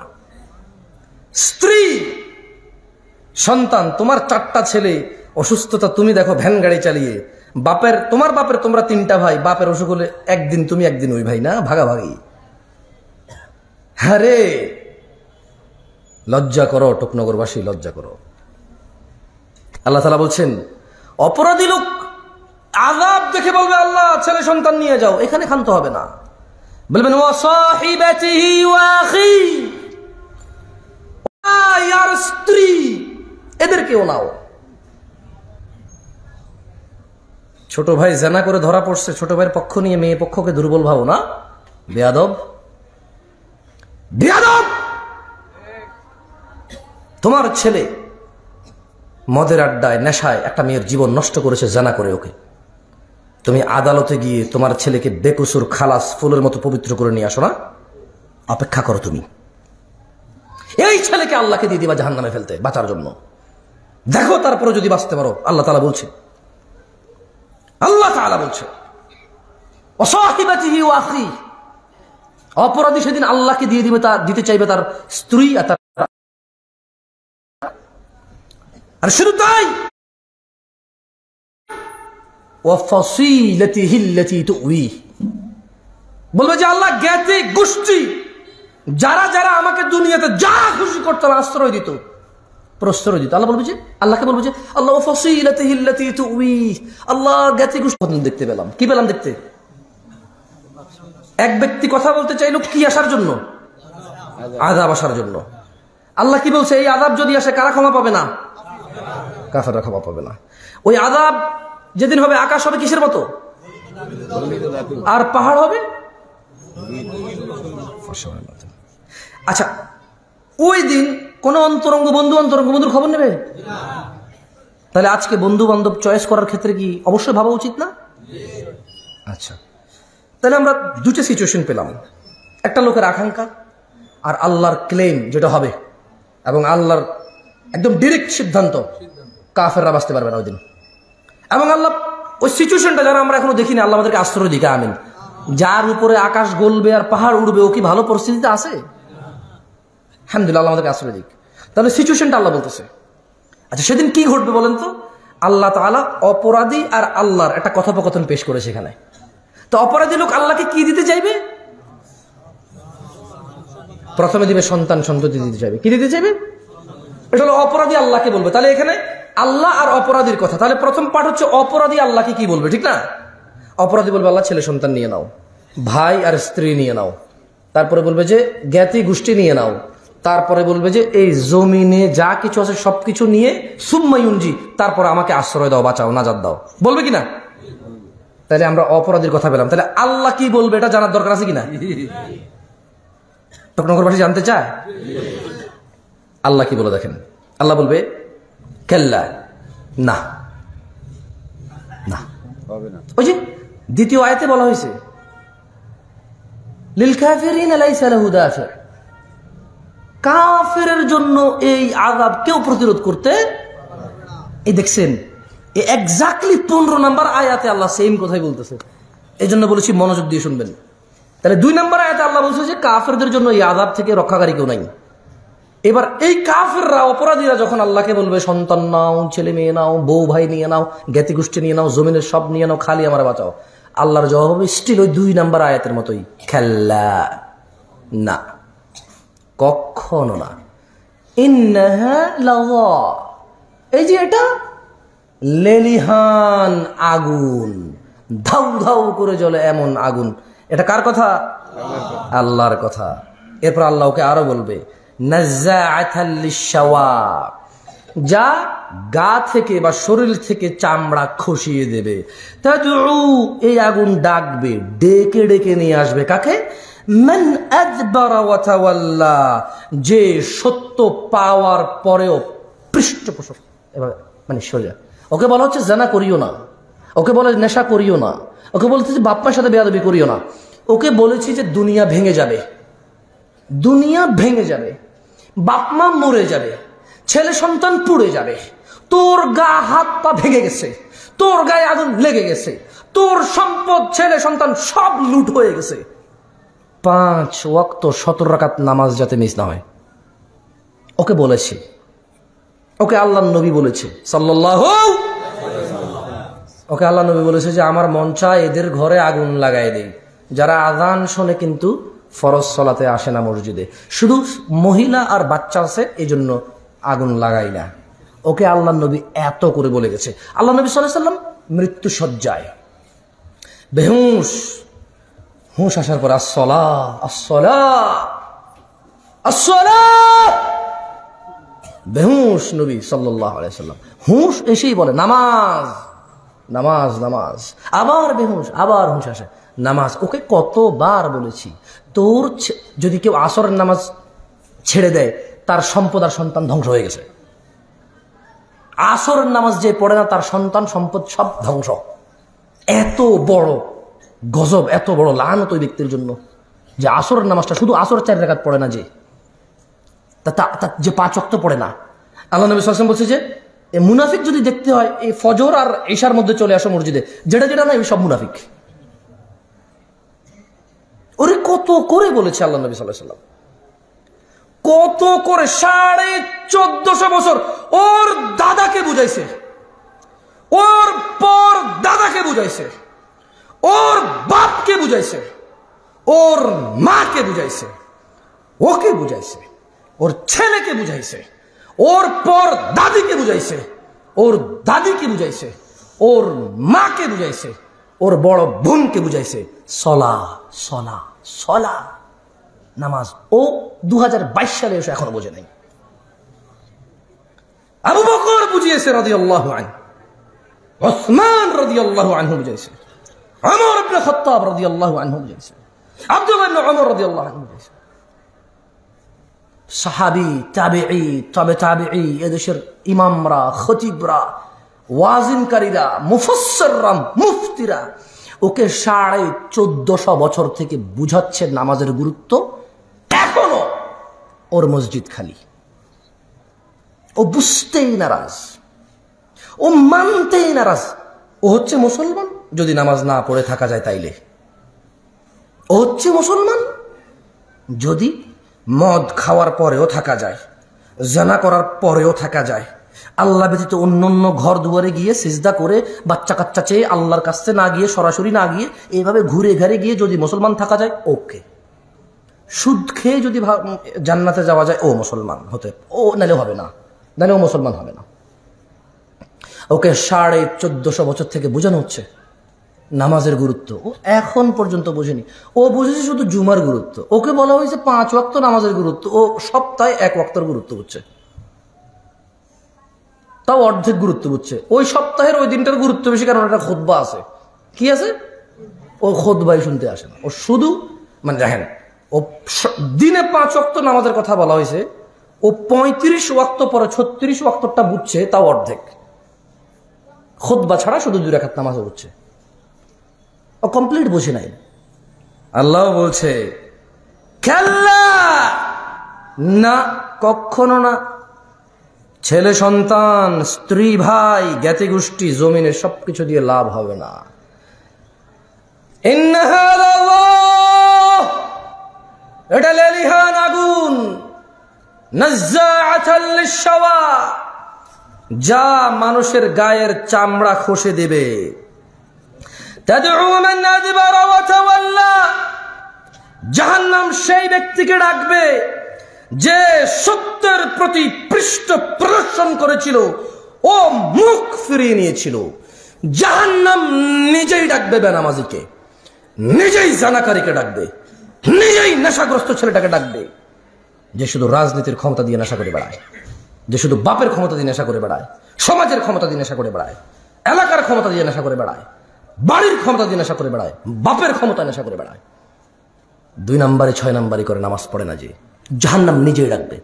স্ত্রী, সন্তান, তোমার 4টা ছেলে অসুস্থতা, তুমি দেখো ভ্যান গাড়ি চালিয়ে, তোমার বাপের তোমরা 3টা ভাই, বাপের অসুখ হলে একদিন তুমি একদিন ওই ভাই, না ভাগাভাগি। আরে লজ্জা করো টুকনগরবাসী, লজ্জা করো। আল্লাহ তাআলা বলছেন অপরাধী লোক আযাব দেখে বলবে, আল্লাহ ছেলে সন্তান নিয়ে যাও, এখানে ক্ষান্ত হবে না। বলবেন ওয়া সাহিবাতিহি ওয়া আখি, আর স্ত্রী, এদেরকেও নাও। ছোট ভাই জেনা করে ধরা পড়ছে, ছোট ভাইয়ের পক্ষ নিয়ে মেয়ে পক্ষকে দুর্বল ভাবো না, বেয়াদব। তোমার ছেলে মদের আড্ডায় নেশায় একটা মেয়ের জীবন নষ্ট করেছে, জেনা করে, ওকে তুমি আদালতে গিয়ে তোমার ছেলেকে বেকসুর খালাস ফুলের মতো পবিত্র করে নিয়ে আসো না? অপেক্ষা করো তুমি, এই ছেলেকে আল্লাহকে দিয়ে দিবা জাহান্নামে ফেলতে বাঁচার জন্য। দেখো তারপরে যদি বাঁচতে পারো। আল্লাহ তাআলা বলছে, ওয়াসাহিবাতিহি ওয়া আখি, অপরাধী সেদিন আল্লাহকে দিয়ে দিবে, দিতে চাইবে তার স্ত্রী আর শুধু তাই, বলবে যে আল্লাহ জ্ঞাতি গোষ্ঠী যারা যারা আমাকে দুনিয়াতে যা খুশি করতাম আশ্রয় দিত, প্রশ্রয় দিত, আল্লাহ বলবে যে, আল্লাহকে বলবে যে আল্লাহ ফাসিলাতিহি আল্লাতী তুই, আল্লাহ জ্ঞাতি গোষ্ঠী দেখতে পেলাম। কি পেলাম দেখতে? এক ব্যক্তি কথা বলতে চাইলো কি আসার জন্য? আযাব আসার জন্য। আল্লাহ কি বলছে? এই আযাব যদি আসে কারা ক্ষমা পাবে না? কাফেররা ক্ষমা পাবে না। ওই আযাব যেদিন হবে, আকাশ হবে কিসের মতো? আর পাহাড় হবে। আচ্ছা, ওই দিন কোন অন্তরঙ্গ বন্ধুর খবর নেবে? তাহলে আজকে বন্ধু বান্ধব চয়েস করার ক্ষেত্রে কি অবশ্যই ভাবা উচিত না? আচ্ছা, তাহলে আমরা দুটো সিচুয়েশন পেলাম, একটা লোকের আকাঙ্ক্ষা আর আল্লাহর ক্লেম যেটা হবে, এবং আল্লাহর একদম ডিরেক্ট সিদ্ধান্ত, কাফেররা বাঁচতে পারবে না ওই দিন। এবং আল্লাহ ওই সিচুয়েশনটা যারা আমরা এখনো দেখিনি, আল্লাহ আমাদেরকে আশ্রয় দিকে আমিন। যার উপরে আকাশ গলবে আর পাহাড় উড়বে, ও কি ভালো পরিস্থিতিতে আছে? আলহামদুলিল্লাহ, আল্লাহ আমাদেরকে আশ্রয় দিক। তাহলে সিচুয়েশনটা আল্লাহ বলতেছে। আচ্ছা, সেদিন কি ঘটবে বলেন তো? আল্লাহ তাআলা অপরাধী আর আল্লাহর একটা কথোপকথন পেশ করে সেখানে। তো অপরাধী লোক আল্লাহকে কি দিতে চাইবে? প্রথমে দিবে সন্তান সন্ততি দিতে চাইবে। কি দিতে চাইবে? এটা হলো অপরাধী আল্লাহকে বলবে। তাহলে এখানে আল্লাহ আর অপরাধীর কথা। তাহলে প্রথম পার্ট হচ্ছে অপরাধী আল্লাহকে কি বলবে, ঠিক না? অপরাধী বলবে আল্লাহ ছেলে সন্তান নিয়ে নাও, ভাই আর স্ত্রী নিয়ে নাও, তারপরে বলবে যে জ্ঞাতি গোষ্ঠী নিয়ে নাও, তারপরে বলবে যে এই জমিনে যা কিছু আছে সবকিছু নিয়ে সুম্মায়ুনজি, তারপর আমাকে আশ্রয় দাও, বাঁচাও, নাজাত দাও, বলবে কিনা? তাহলে আমরা অপরাধীর কথা পেলাম। তাহলে আল্লাহ কি বলবে এটা জানার দরকার আছে কিনা? টকনগরবাসী জানতে চায় আল্লাহ কি বলে? দেখেন, আল্লাহ বলবে কাল্লা, না না। ওই যে দ্বিতীয় আয়াতে বলা হয়েছে লিল কাফিরিন লাইসা লাহু দাফি, কাফেরের জন্য এই আযাব কেউ প্রতিরোধ করতে। এই দেখছেন, এই এক্স্যাক্টলি 15 নম্বর আয়াতে আল্লাহ সেম কথাই বলতেছে। এই জন্য বলেছি মনোযোগ দিয়ে শুনবেন। তাহলে 2 নম্বর আয়াতে আল্লাহ বলছে যে কাফেরদের জন্য এই আযাব থেকে রক্ষাকারী কেউ নাই। এবার এই কাফেররা, অপরাধীরা যখন আল্লাহকে বলবে সন্তান নাও, ছেলে মেয়ে নাও, বউ ভাই নিয়ে নাও, জ্ঞাতি গোষ্ঠী নিয়ে নাও, জমিনের সব নিয়ে নাও, খালি আমার বাঁচাও, আল্লাহর জবাব হবে স্টিল ওই 2 নম্বর আয়াতের মতোই, খাল্লা, না, কখনো না। ইন্নাহা লাযা, এই যে এটা লেলিহান আগুন, ধাউ ধাউ করে জ্বলে এমন আগুন। এটা কার কথা? আল্লাহর কথা। এরপর আল্লাহ ওকে আরো বলবে নাযাআতাল লিশাওয়া, যা গা থেকে বা শরীর থেকে চামড়া খসিয়ে দেবে। তাদউ, এই আগুন ডাকবে, ডেকে ডেকে নিয়ে আসবে কাকে? মান আদবারা ওয়া তাওয়াল্লা, যে সত্য পাওয়ার পরেও পৃষ্ঠপোষক, এবার মানে সোজা। ওকে বলা হচ্ছে জানা করিও না, ওকে বলে নেশা করিও না, ওকে বলছে যে বাপ মার সাথে বেয়াদবি করিও না, ওকে বলেছি যে দুনিয়া ভেঙে যাবে, দুনিয়া ভেঙে যাবে, বাপ মা মরে যাবে, ছেলে সন্তান পুড়ে যাবে, তোর গা হাত পা ভেঙে গেছে, তোর গায়ে আগুন লেগে গেছে, তোর সম্পদ ছেলে সন্তান সব লুট হয়ে গেছে, 5 ওয়াক্ত 17 রাকাত নামাজ যাতে মিস না হয়। ওকে বলেছি, ওকে আল্লাহর নবী বলেছে সাল্লাল্লাহু, ওকে আল্লাহ নবী বলেছে যে আমার মন চায় এদের ঘরে আগুন লাগাই দেই, যারা আযান শোনে কিন্তু ফরজ সালাতে আসে না মসজিদে, শুধু মহিলা আর বাচ্চা আছে, এই জন্য আগুন লাগাই না। ওকে আল্লাহ নবী এত করে বলে গেছে। আল্লাহ নবী সাল্লাল্লাহু আলাইহি সাল্লাম মৃত্যু সজ্জায় বেহুশ, হুঁশ আসার পর আসসালাহ আসসালাহ আসসালাহ, বেহুশ নবী সাল্লাল্লাহু আলাইহি সাল্লাম হুঁশ এসেই বলে নামাজ নামাজ নামাজ, আবার বেহুশ, আবার হুঁশ আসে, নামাজ। ওকে কতবার বলেছি তোর যদি কেউ আসরের নামাজ ছেড়ে দেয় তার সম্পদ আর সন্তান ধ্বংস হয়ে গেছে। আসরের নামাজ যে পড়ে না তার সন্তান সম্পদ সব ধ্বংস। এত বড় গজব, এত বড় লানত ওই ব্যক্তির জন্য যে আসরের নামাজটা, শুধু আসর 4 রাকাত পড়ে না, যে যে 5 ওয়াক্ত পড়ে না। আল্লাহ নবী সাল্লাল্লাহু আলাইহি ওয়াসাল্লাম বলছে যে মুনাফিক যদি দেখতে হয় এই ফজর আর ইশার মধ্যে চলে আসো মসজিদে, যেটা যেটা না সব মুনাফিক। ওরে কত করে বলেছে আল্লাহ নবী সাল্লাল্লাহু আলাইহি ওয়াসাল্লাম, কত করে 1450 বছর ওর দাদাকে বুঝাইছে, ওর পর দাদাকে বুঝাইছে, ওর বাপকে বুঝাইছে, ওর মাকে বুঝাইছে, ওকে বুঝাইছে, ওর ছেলেকে বুঝাইছে, ওর পর দাদিকে বুঝাইছে, ওর দাদিকে বুঝাইছে, ওর মাকে বুঝাইছে, ওর বড় বোনকে বুঝাইছে। সলা সলা সলা, নামাজ। ও 2022 সালে এসে এখনো বোঝে নাই। আবু বকর বুঝিয়েছে রাদিয়াল্লাহু আনহু, উসমান রাদিয়াল্লাহু আনহু বুঝাইছে, ওমর ইবনে খাত্তাব রাদিয়াল্লাহু আনহু বুঝাইছে, আব্দুল্লাহ ইবনে ওমর রাদিয়াল্লাহু আনহু বুঝাইছে। সাহাবী, তাবেঈ, তবে তাবেঈ, এদেশের ইমামরা, খতিবরা, ওয়াজিনকারীরা, মুফাসসিররা, মুফতিরা ওকে 1450 বছর থেকে বুঝাচ্ছে নামাজের গুরুত্ব। এখনো ওর মসজিদ খালি। ও বুঝতেই নারাজ, ও মানতেই নারাজ। ও হচ্ছে মুসলমান যদি নামাজ না পড়ে থাকা যায় তাইলে। ও হচ্ছে মুসলমান যদি মদ খাওয়ার পরেও থাকা যায়, জানা করার পরেও থাকা যায়, আল্লাহ ব্যতীত অন্য ঘর দুয়ারে গিয়ে সিজদা করে বাচ্চা কাচ্চা চেয়ে আল্লাহর কাছে না গিয়ে, সরাসরি না গিয়ে, এইভাবে ঘুরে ঘাড়ে গিয়ে যদি মুসলমান থাকা যায়, ওকে। সুদ খেয়ে যদি জান্নাতে যাওয়া যায়, ও মুসলমান হতে, ও নালে হবে না, নালে ও মুসলমান হবে না। ওকে 1450 বছর থেকে বোঝানো হচ্ছে নামাজের গুরুত্ব। ও এখন পর্যন্ত বোঝেনি। ও বুঝেছে শুধু জুমার গুরুত্ব। ওকে বলা হয়েছে 5 ওয়াক্ত নামাজের গুরুত্ব, ও সপ্তাহে 1 ওয়াক্তের গুরুত্ব বুঝছে, তাও অর্ধেক গুরুত্ব বুঝছে। ওই সপ্তাহের ওই দিনটার গুরুত্ব বেশি, কারণ একটা খুতবা আছে। কি আছে? ও খুতবাই শুনতে আসে না, ও শুধু মানে দেখেন, ও দিনে 5 ওয়াক্ত নামাজের কথা বলা হয়েছে, ও 35 ওয়াক্ত পরে 36 ওয়াক্তটা বুঝছে, তাও অর্ধেক। খুতবা ছাড়া শুধু 2 রাকাত নামাজও বুঝছে, ও কমপ্লিট বুঝে নাই। আল্লাহ বলছে কাল্লা, না, কখনো না। ছেলে সন্তান, স্ত্রী, ভাই, জ্ঞাতি গোষ্ঠী, জমিনের সবকিছু দিয়ে লাভ হবে না। এটা লেলিহান আগুন, নাজ্জাআতাল লিশ-শাওয়া, যা মানুষের গায়ের চামড়া খসে দেবে। তাদউ মান আদবারা ওয়া তাওয়াল্লা, জাহান্নাম সেই ব্যক্তিকে ডাকবে যে সত্যের প্রতি পৃষ্ঠ প্রদর্শন করেছিল, ও মুখ ফিরিয়ে নিয়েছিল। জাহান্নাম নিজেই ডাকবে বেনামাজিকে, নিজেই জানাকারীকে ডাকবে, নিজেই নেশাগ্রস্ত ছেলেটাকে ডাকবে, যে শুধু রাজনীতির ক্ষমতা দিয়ে নেশা করে বেড়ায়, যে শুধু বাপের ক্ষমতা দিয়ে নেশা করে বেড়ায়, সমাজের ক্ষমতা দিয়ে নেশা করে বেড়ায়, এলাকার ক্ষমতা দিয়ে নেশা করে বেড়ায়, বাড়ির ক্ষমতা দিয়ে নেশা করে বেড়ায়, বাপের ক্ষমতা নেশা করে বেড়ায়। 2 নাম্বারে 6 নাম্বারি করে নামাজ পড়ে না, যে জাহান্নাম নিজেই ডাকবে,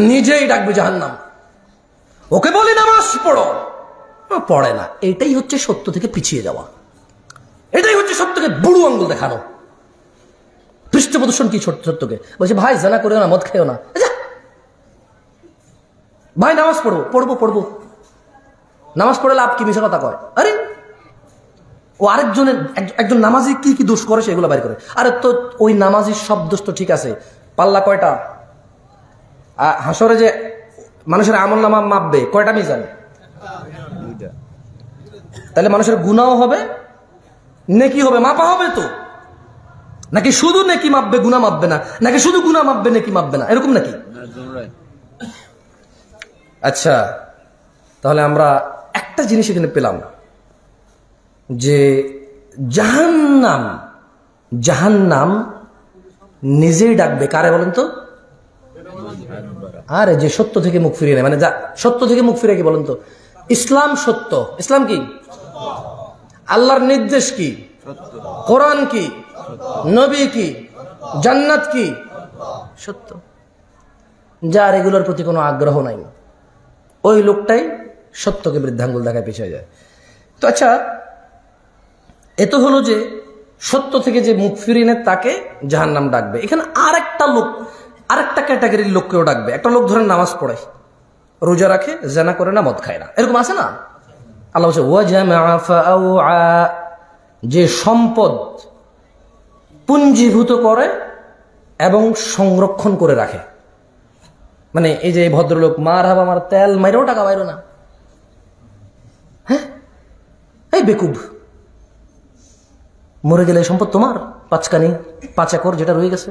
নিজেই ডাকবে জাহান্নাম। ওকে বলি নামাজ পড়ো, পড়ে না। এটাই হচ্ছে সত্য থেকে পিছিয়ে যাওয়া, এটাই হচ্ছে সত্যকে বুড়ো আঙ্গুল দেখানো। পৃষ্ঠ প্রদর্শন কি সত্যকে? বলছে ভাই জানা করেও না, মদ খেয়েও না, ভাই নামাজ পড়বো পড়বো পড়বো, নামাজ পড়ে লাভ কি? মিশা কথা কয়। আরে ও আরেকজনের, একজন নামাজি কি কি দোষ করে সেগুলো বাইর করে। আরে তো ওই নামাজির সব দোষ তো ঠিক আছে, পাল্লা কয়টা? হাসরে যে মানুষের আমল নামা মাপবে, কয়টা মিজান? তাহলে মানুষের গুনাহও হবে, নেকি হবে, মাপা হবে তো। নাকি শুধু নেকি মাপবে, গুনাহ মাপবে না? নাকি শুধু গুনাহ মাপবে, নেকি মাপবে না? এরকম নাকি? আচ্ছা, তাহলে আমরা একটা জিনিস এখানে পেলাম, যে জাহান্নাম, জাহান্নাম নিজেই ডাকবে কারে বলেন তো? আরে যে সত্য থেকে মুখ ফিরিয়ে নেয়, মানে যা সত্য থেকে মুখ ফিরিয়ে, কি বলেন তো? ইসলাম সত্য। ইসলাম কি? আল্লাহর নির্দেশ কি? কোরআন কি? নবী কি? জান্নাত কি? সত্য। যার এগুলোর প্রতি কোনো আগ্রহ নাই, ওই লোকটাই সত্যকে বৃদ্ধাঙ্গুল দেখায় পিছিয়ে যায়। তো আচ্ছা, এ তো হলো যে সত্য থেকে যে মুখ ফিরিয়ে নেয় তাকে জাহান্নাম ডাকবে। এখানে আরেকটা লোক, আরেকটা ক্যাটাগরির লোককেও ডাকবে। একটা লোক ধরেন নামাজ পড়ে, রোজা রাখে, জানা করে না, মদ খায় না, এরকম আছে না? আল্লাহ বলছে ওয়াজামা ফাআউআ, যে সম্পদ পুঞ্জীভূত করে এবং সংরক্ষণ করে রাখে। মানে এই যে ভদ্রলোক মার হাবা মার তেল মাইরেও টাকা বাইরো না, হ্যাঁ, এই বেকুব, মরে গেলে সম্পদ তোমার 5 একর যেটা রয়ে গেছে,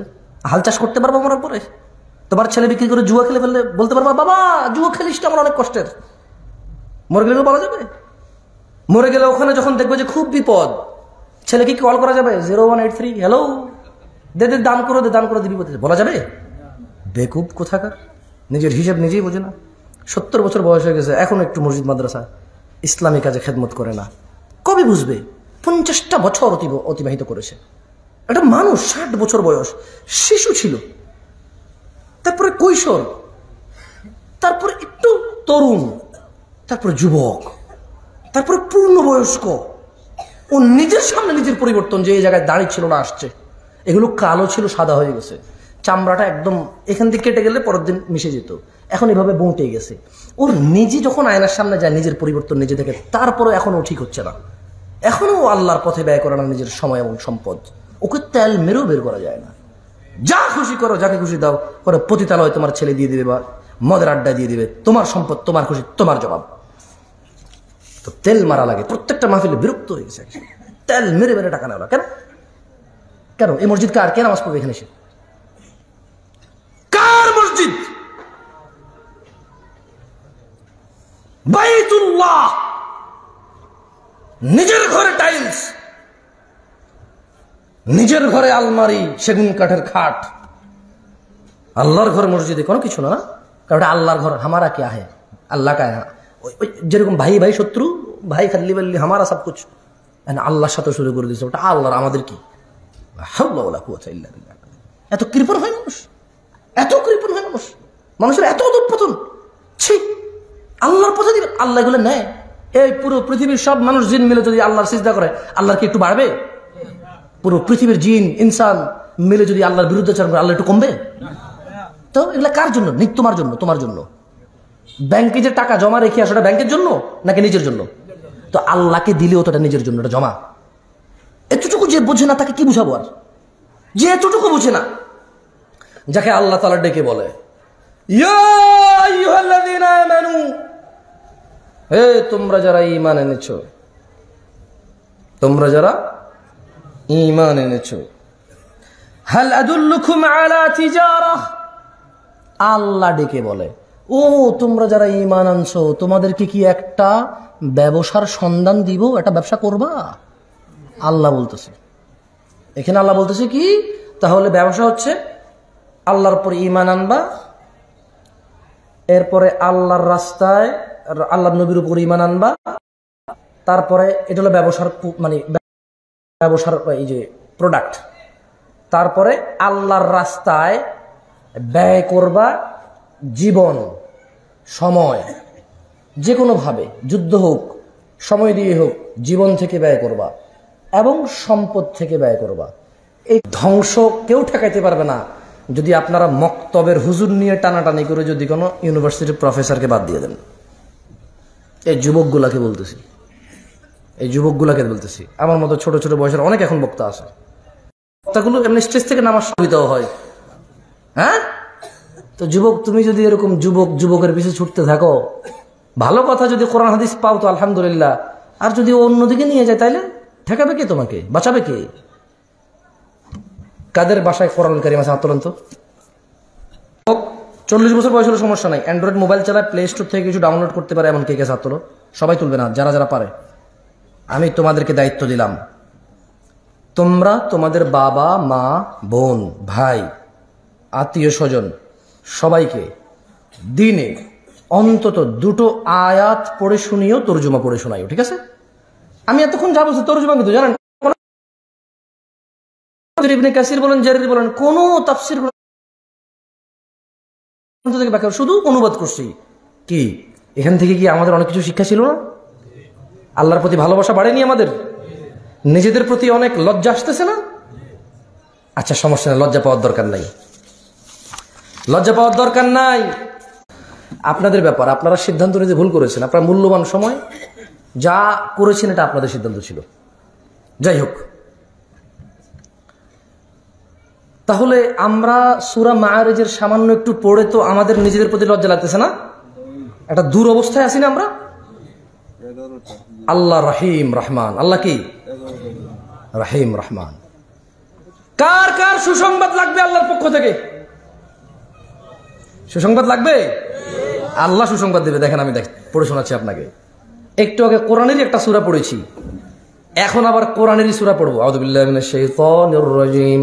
হাল চাষ করতে পারবা মরার পরে? তোমার ছেলে বিক্রি করে জুয়া খেলে ফেললে বলতে পারবা বাবা জুয়া খেলিসটা আমার অনেক কষ্টের? মরে গেলে বলা যাবে? মরে গেলে ওখানে যখন দেখবে যে খুব বিপদ, ছেলেকে কল করা যাবে? 0183 হ্যালো, দে দে, দান করে দে, দান করে দিবি বলা যাবে? বেকুব কোথাকার, নিজের হিসেব নিজেই বোঝে না। 70 বছর বয়স হয়ে গেছে, এখন একটু মসজিদ মাদ্রাসা ইসলামী কাজে খেদমত করে না। কবে বুঝবে? 50টা বছর অতিবাহিত করেছে। একটা মানুষ 60 বছর বয়স, শিশু ছিল, তারপরে কৈশোর, তারপরে একটু তরুণ, তারপরে যুবক, তারপরে পূর্ণবয়স্ক। ও নিজের সামনে নিজের পরিবর্তন, যে এই জায়গায় দাড়ি ছিল না আসছে, এগুলো কালো ছিল সাদা হয়ে গেছে, চামড়াটা একদম এখান থেকে কেটে গেলে পরের দিন মিশে যেত, এখন এভাবে বঁটে গেছে। ওর নিজে যখন আয়নার সামনে যায় নিজের পরিবর্তন নিজে দেখে, তারপরে এখনও ঠিক হচ্ছে না, এখনো আল্লাহর পথে ব্যয় করে না নিজের সময় এবং সম্পদ। ওকে তেল মেরেও বের করা যায় না। যা খুশি করো, যাকে খুশি দাও, করে পতিতালয় তোমার ছেলে দিয়ে দিবে বা মদের আড্ডা দিয়ে দিবে, তোমার সম্পদ, তোমার খুশি, তোমার জবাব। তো তেল মারা লাগে, প্রত্যেকটা মাহফিলে বিরক্ত হয়ে গেছে, তেল মেরে মেরে টাকা নেওয়া। কেন কেন এই মসজিদ কার? কে নামাজ পড়বে এখানে এসে? কার মসজিদ? বাইতুল্লাহ। নিজের ঘরে টাইলস, নিজের ঘরে আলমারি, সেগুন কাঠের খাট। আল্লাহর ঘর মসজিদে কোনো কিছু না, কারণ আল্লাহর ঘর হামারা কে আহে, আল্লাহ কা হ্যাঁ। যেরকম ভাই ভাই শত্রু, ভাই খাল্লি বাল্লি হামারা সব কুছ, আল্লাহর সাথে শুরু করে দিয়েছে, ওটা আল্লাহর, আমাদের কি? এত কৃপণ হয় মানুষ, এত কৃপণ হয় মানুষ, মানুষের এত অধঃপতন। ছি, আল্লাহর পথে দিবে, আল্লাহ এগুলো নেয়। এই পুরো পৃথিবীর সব মানুষ জিন মিলে যদি আল্লাহর সিজদা করে, আল্লাহর কি একটু বাড়বে? পুরো পৃথিবীর জিন ইনসান মিলে যদি আল্লাহর বিরুদ্ধাচরণ করে, আল্লাহ একটু কমবে? তো এগুলা কার জন্য? তোমার জন্য, তোমার জন্য। ব্যাংকে যে টাকা জমা রেখে আসো, ওটা ব্যাংকের জন্য নাকি নিজের জন্য? তো আল্লাহকে দিলেও তো এটা নিজের জন্য, এটা জমা। এতটুকু যে বোঝে না তাকে কি বুঝাবো? আর যে এতটুকু বোঝে না, যাকে আল্লাহ তাআলা ডেকে বলে, ইয়া আইয়ুহাল্লাযীনা আমানু, হে তোমরা যারা ঈমান এনেছো, তোমরা যারা ঈমান এনেছো, হাল আদুল্লুকুম আলা তিজারাহ, আল্লাহ ডেকে বলে, ও তোমরা যারা ঈমান আনছো, তোমাদেরকে কি একটা ব্যবসার সন্ধান দিব, একটা ব্যবসা করবা? আল্লাহ বলতেছে এখানে, আল্লাহ বলতেছে কি? তাহলে ব্যবসা হচ্ছে আল্লাহর উপর ঈমান আনবা, এরপরে আল্লাহর রাস্তায় আল্লাহর নবীর উপর ঈমান আনবা, তারপরে এটা হলো ব্যবসার, মানে ব্যবসার এই যে প্রোডাক্ট। তারপরে আল্লাহর রাস্তায় ব্যয় করবা জীবন, সময়, যে কোনোভাবে, যুদ্ধ হোক, সময় দিয়ে হোক, জীবন থেকে ব্যয় করবা এবং সম্পদ থেকে ব্যয় করবা। এই ধ্বংস কেউ ঠেকাইতে পারবে না যদি আপনারা মক্তবের হুজুর নিয়ে টানাটানি করে যদি কোনো ইউনিভার্সিটির প্রফেসরকে বাদ দিয়ে দেন। এই যুবকগুলাকে বলতেছি, এই যুবকগুলাকে বলতেছি, আমার মতো ছোট ছোট বয়সের অনেক এখন বক্তা আছে, বক্তাগুলো এমনি স্টেজ থেকে নামার সুবিধাও হয়। হ্যাঁ, তো যুবক, তুমি যদি এরকম যুবকের পিছনে ছুটতে থাকো, ভালো কথা, যদি কোরআন হাদিস পাও তো আলহামদুলিল্লাহ, আর যদি অন্যদিকে নিয়ে যায় তাইলে ঠেকাবে কে? তোমাকে বাঁচাবে কে? কাদের বাসায় কোরআন কারীম আছে? আত্মরন্ত 40 বছর বয়স হলো সমস্যা নাই, অ্যান্ড্রয়েড মোবাইল চালায়, প্লে স্টোর থেকে কিছু ডাউনলোড করতে পারে, এমন কে কে ছাত্র? সবাই তুলবে না, যারা যারা পারে। আমি তোমাদেরকে দায়িত্ব দিলাম, তোমরা তোমাদের বাবা মা বোন ভাই আত্মীয় স্বজন সবাইকে দিনে অন্তত 2টো আয়াত পড়ে শুনিও, তরজমা পড়ে শোনাইও, ঠিক আছে? আমি এতক্ষণ যা বলছি তরজমা কিন্তু জানেন, ইবনে কাসির বলেন, জারির বলেন, কোন তাফসীর থেকে ব্যাখ্যা, শুধু অনুবাদ করছি। কি এখান থেকে কি আমাদের অনেক কিছু শিক্ষা ছিল না? আল্লাহর প্রতি ভালোবাসা বাড়েনি আমাদের? নিজেদের প্রতি অনেক লজ্জা আসতেছে না? আচ্ছা সমস্যা নেই, লজ্জা পাওয়ার দরকার নাই, লজ্জা পাওয়ার দরকার নাই। আপনাদের ব্যাপার, আপনারা সিদ্ধান্ত নিতে ভুল করেছেন, আপনার মূল্যবান সময় যা করেছেন এটা আপনাদের সিদ্ধান্ত ছিল। যাই হোক, তাহলে আমরা সূরা মাআরিজের সামান্য একটু পড়ে তো আমাদের নিজেদের প্রতি লজ্জা লাগতেছে না? একটা দূর অবস্থায় আছি না আমরা? আল্লাহ রহিম রহমান, আল্লাহ কি রহিম রহমান। কার কার সুসংবাদ লাগবে আল্লাহর পক্ষ থেকে? সুসংবাদ লাগবে? আল্লাহ সুসংবাদ দেবে। দেখেন আমি পড়ে শোনাচ্ছি আপনাকে। একটু আগে কোরআনেরই একটা সূরা পড়েছি, এখন আবার কোরআনেরই সূরা পড়বো। আউযু বিল্লাহি মিনাশ শাইতানির রাজীম।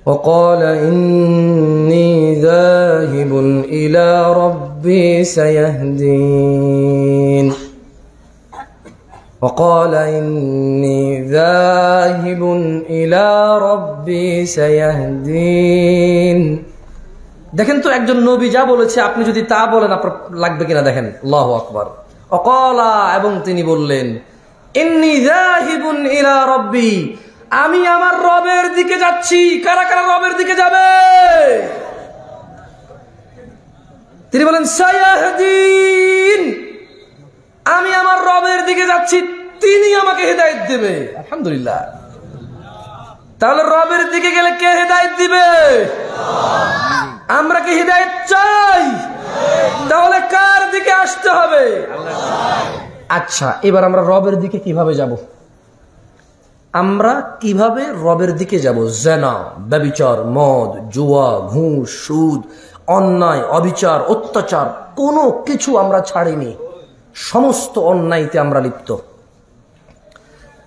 وقال إني ذاهب إلى ربي سيهدين وقال إني ذاهب إلى ربي سيهدين দেখেন তো একজন নবী যা বলেছে আপনি যদি তা বলেন আপনার লাগবে কিনা দেখেন। আল্লাহু আকবার। অকালা, এবং তিনি বললেন ইন্নী যাহিবুন ইলা রাব্বি, আমি আমার রবের দিকে যাচ্ছি। কারা কারা রবের দিকে যাবে? তিনি বলেন সায়াহদিন, আমি আমার রবের দিকে যাচ্ছি, তিনি আমাকে হেদায়েত দেবে। আলহামদুলিল্লাহ। তাহলে রবের দিকে গেলে কে হেদায়েত দিবে? আমরা কি হেদায়েত চাই? তাহলে কার দিকে আসতে হবে? আচ্ছা, এবার আমরা রবের দিকে কিভাবে যাব? আমরা কিভাবে রবের দিকে যাব? জিনা, ব্যভিচার, মদ, জুয়া, ঘুষ, সুদ, অন্যায়, অবিচার, অত্যাচার কোনো কিছু আমরা ছাড়িনি, সমস্ত অন্যায়তে আমরা লিপ্ত।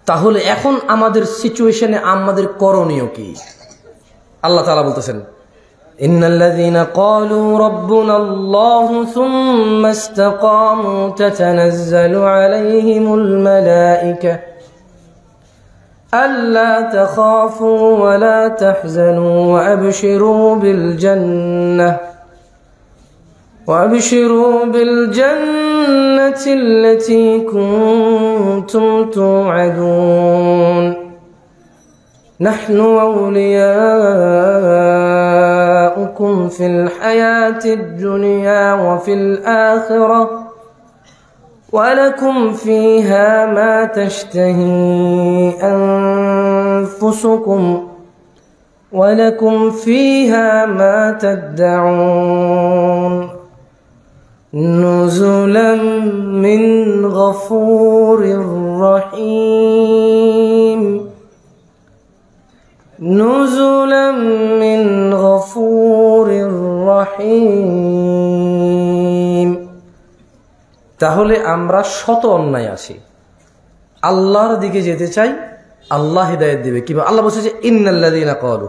তাহলে এখন আমাদের সিচুয়েশনে আমাদের করণীয় কি? আল্লাহ তাআলা বলতেছেন ইন্নাল্লাযীনা ক্বালু রাব্বুনাল্লাহু সুম্মা ইসতাকামু তাতানাজ্জালু আলাইহিমুল মালায়েকা আল্লা তাখাফু ওয়া লা তাহজানু ওয়া আবশিরু বিল জান্নাতি التي كنتم توعدون نحن أولياؤكم في الحياة الدنيا وفي الآخرة ولكم فيها ما تشتهي أنفسكم ولكم فيها ما تدعون نزلا من غفور رحيم نزلا من غفور رحيم। তাহলে আমরা শত অন্যায় আছি, আল্লাহর দিকে যেতে চাই, আল্লাহ হিদায়াত দিবে। কিভাবে? আল্লাহ বলছে যে ইন্নাল্লাযীনা ক্বালু,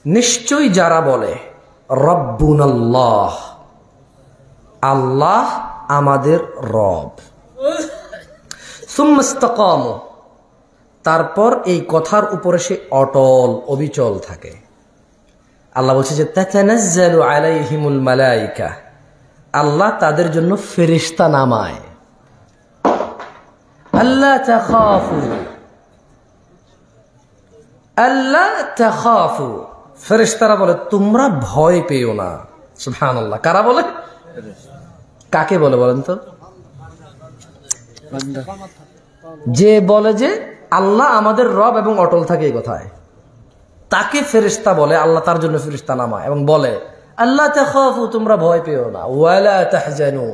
নিশ্চয়ই যারা বলে রব্বুনাল্লাহ, আল্লাহ আমাদের রব, সুম্মা ইসতাকামু, তারপর এই কথার উপরে সে অটল অবিচল থাকে। আল্লাহ বলছে যে তাতানাজ্জালু আলাইহিমুল মালায়েকা, আল্লাহ তাদের জন্য ফেরেশতা নামায়। আল্লা তাখাফু, আল্লা তাখাফু, ফেরেশতারা বলে তোমরা ভয় পেও না। সুবহানাল্লাহ। কারা বলে? কাকে বলে বলেন তো? যে বলে যে আল্লাহ আমাদের রব এবং অটল থাকে এই কথায়, তাকে ফেরেশতা বলে। আল্লাহ তার জন্য ফেরেশতা নামায় এবং বলে আল্লাহ তাখাফু, তোমরা ভয় পেও না, ওয়ালা তাহজানু,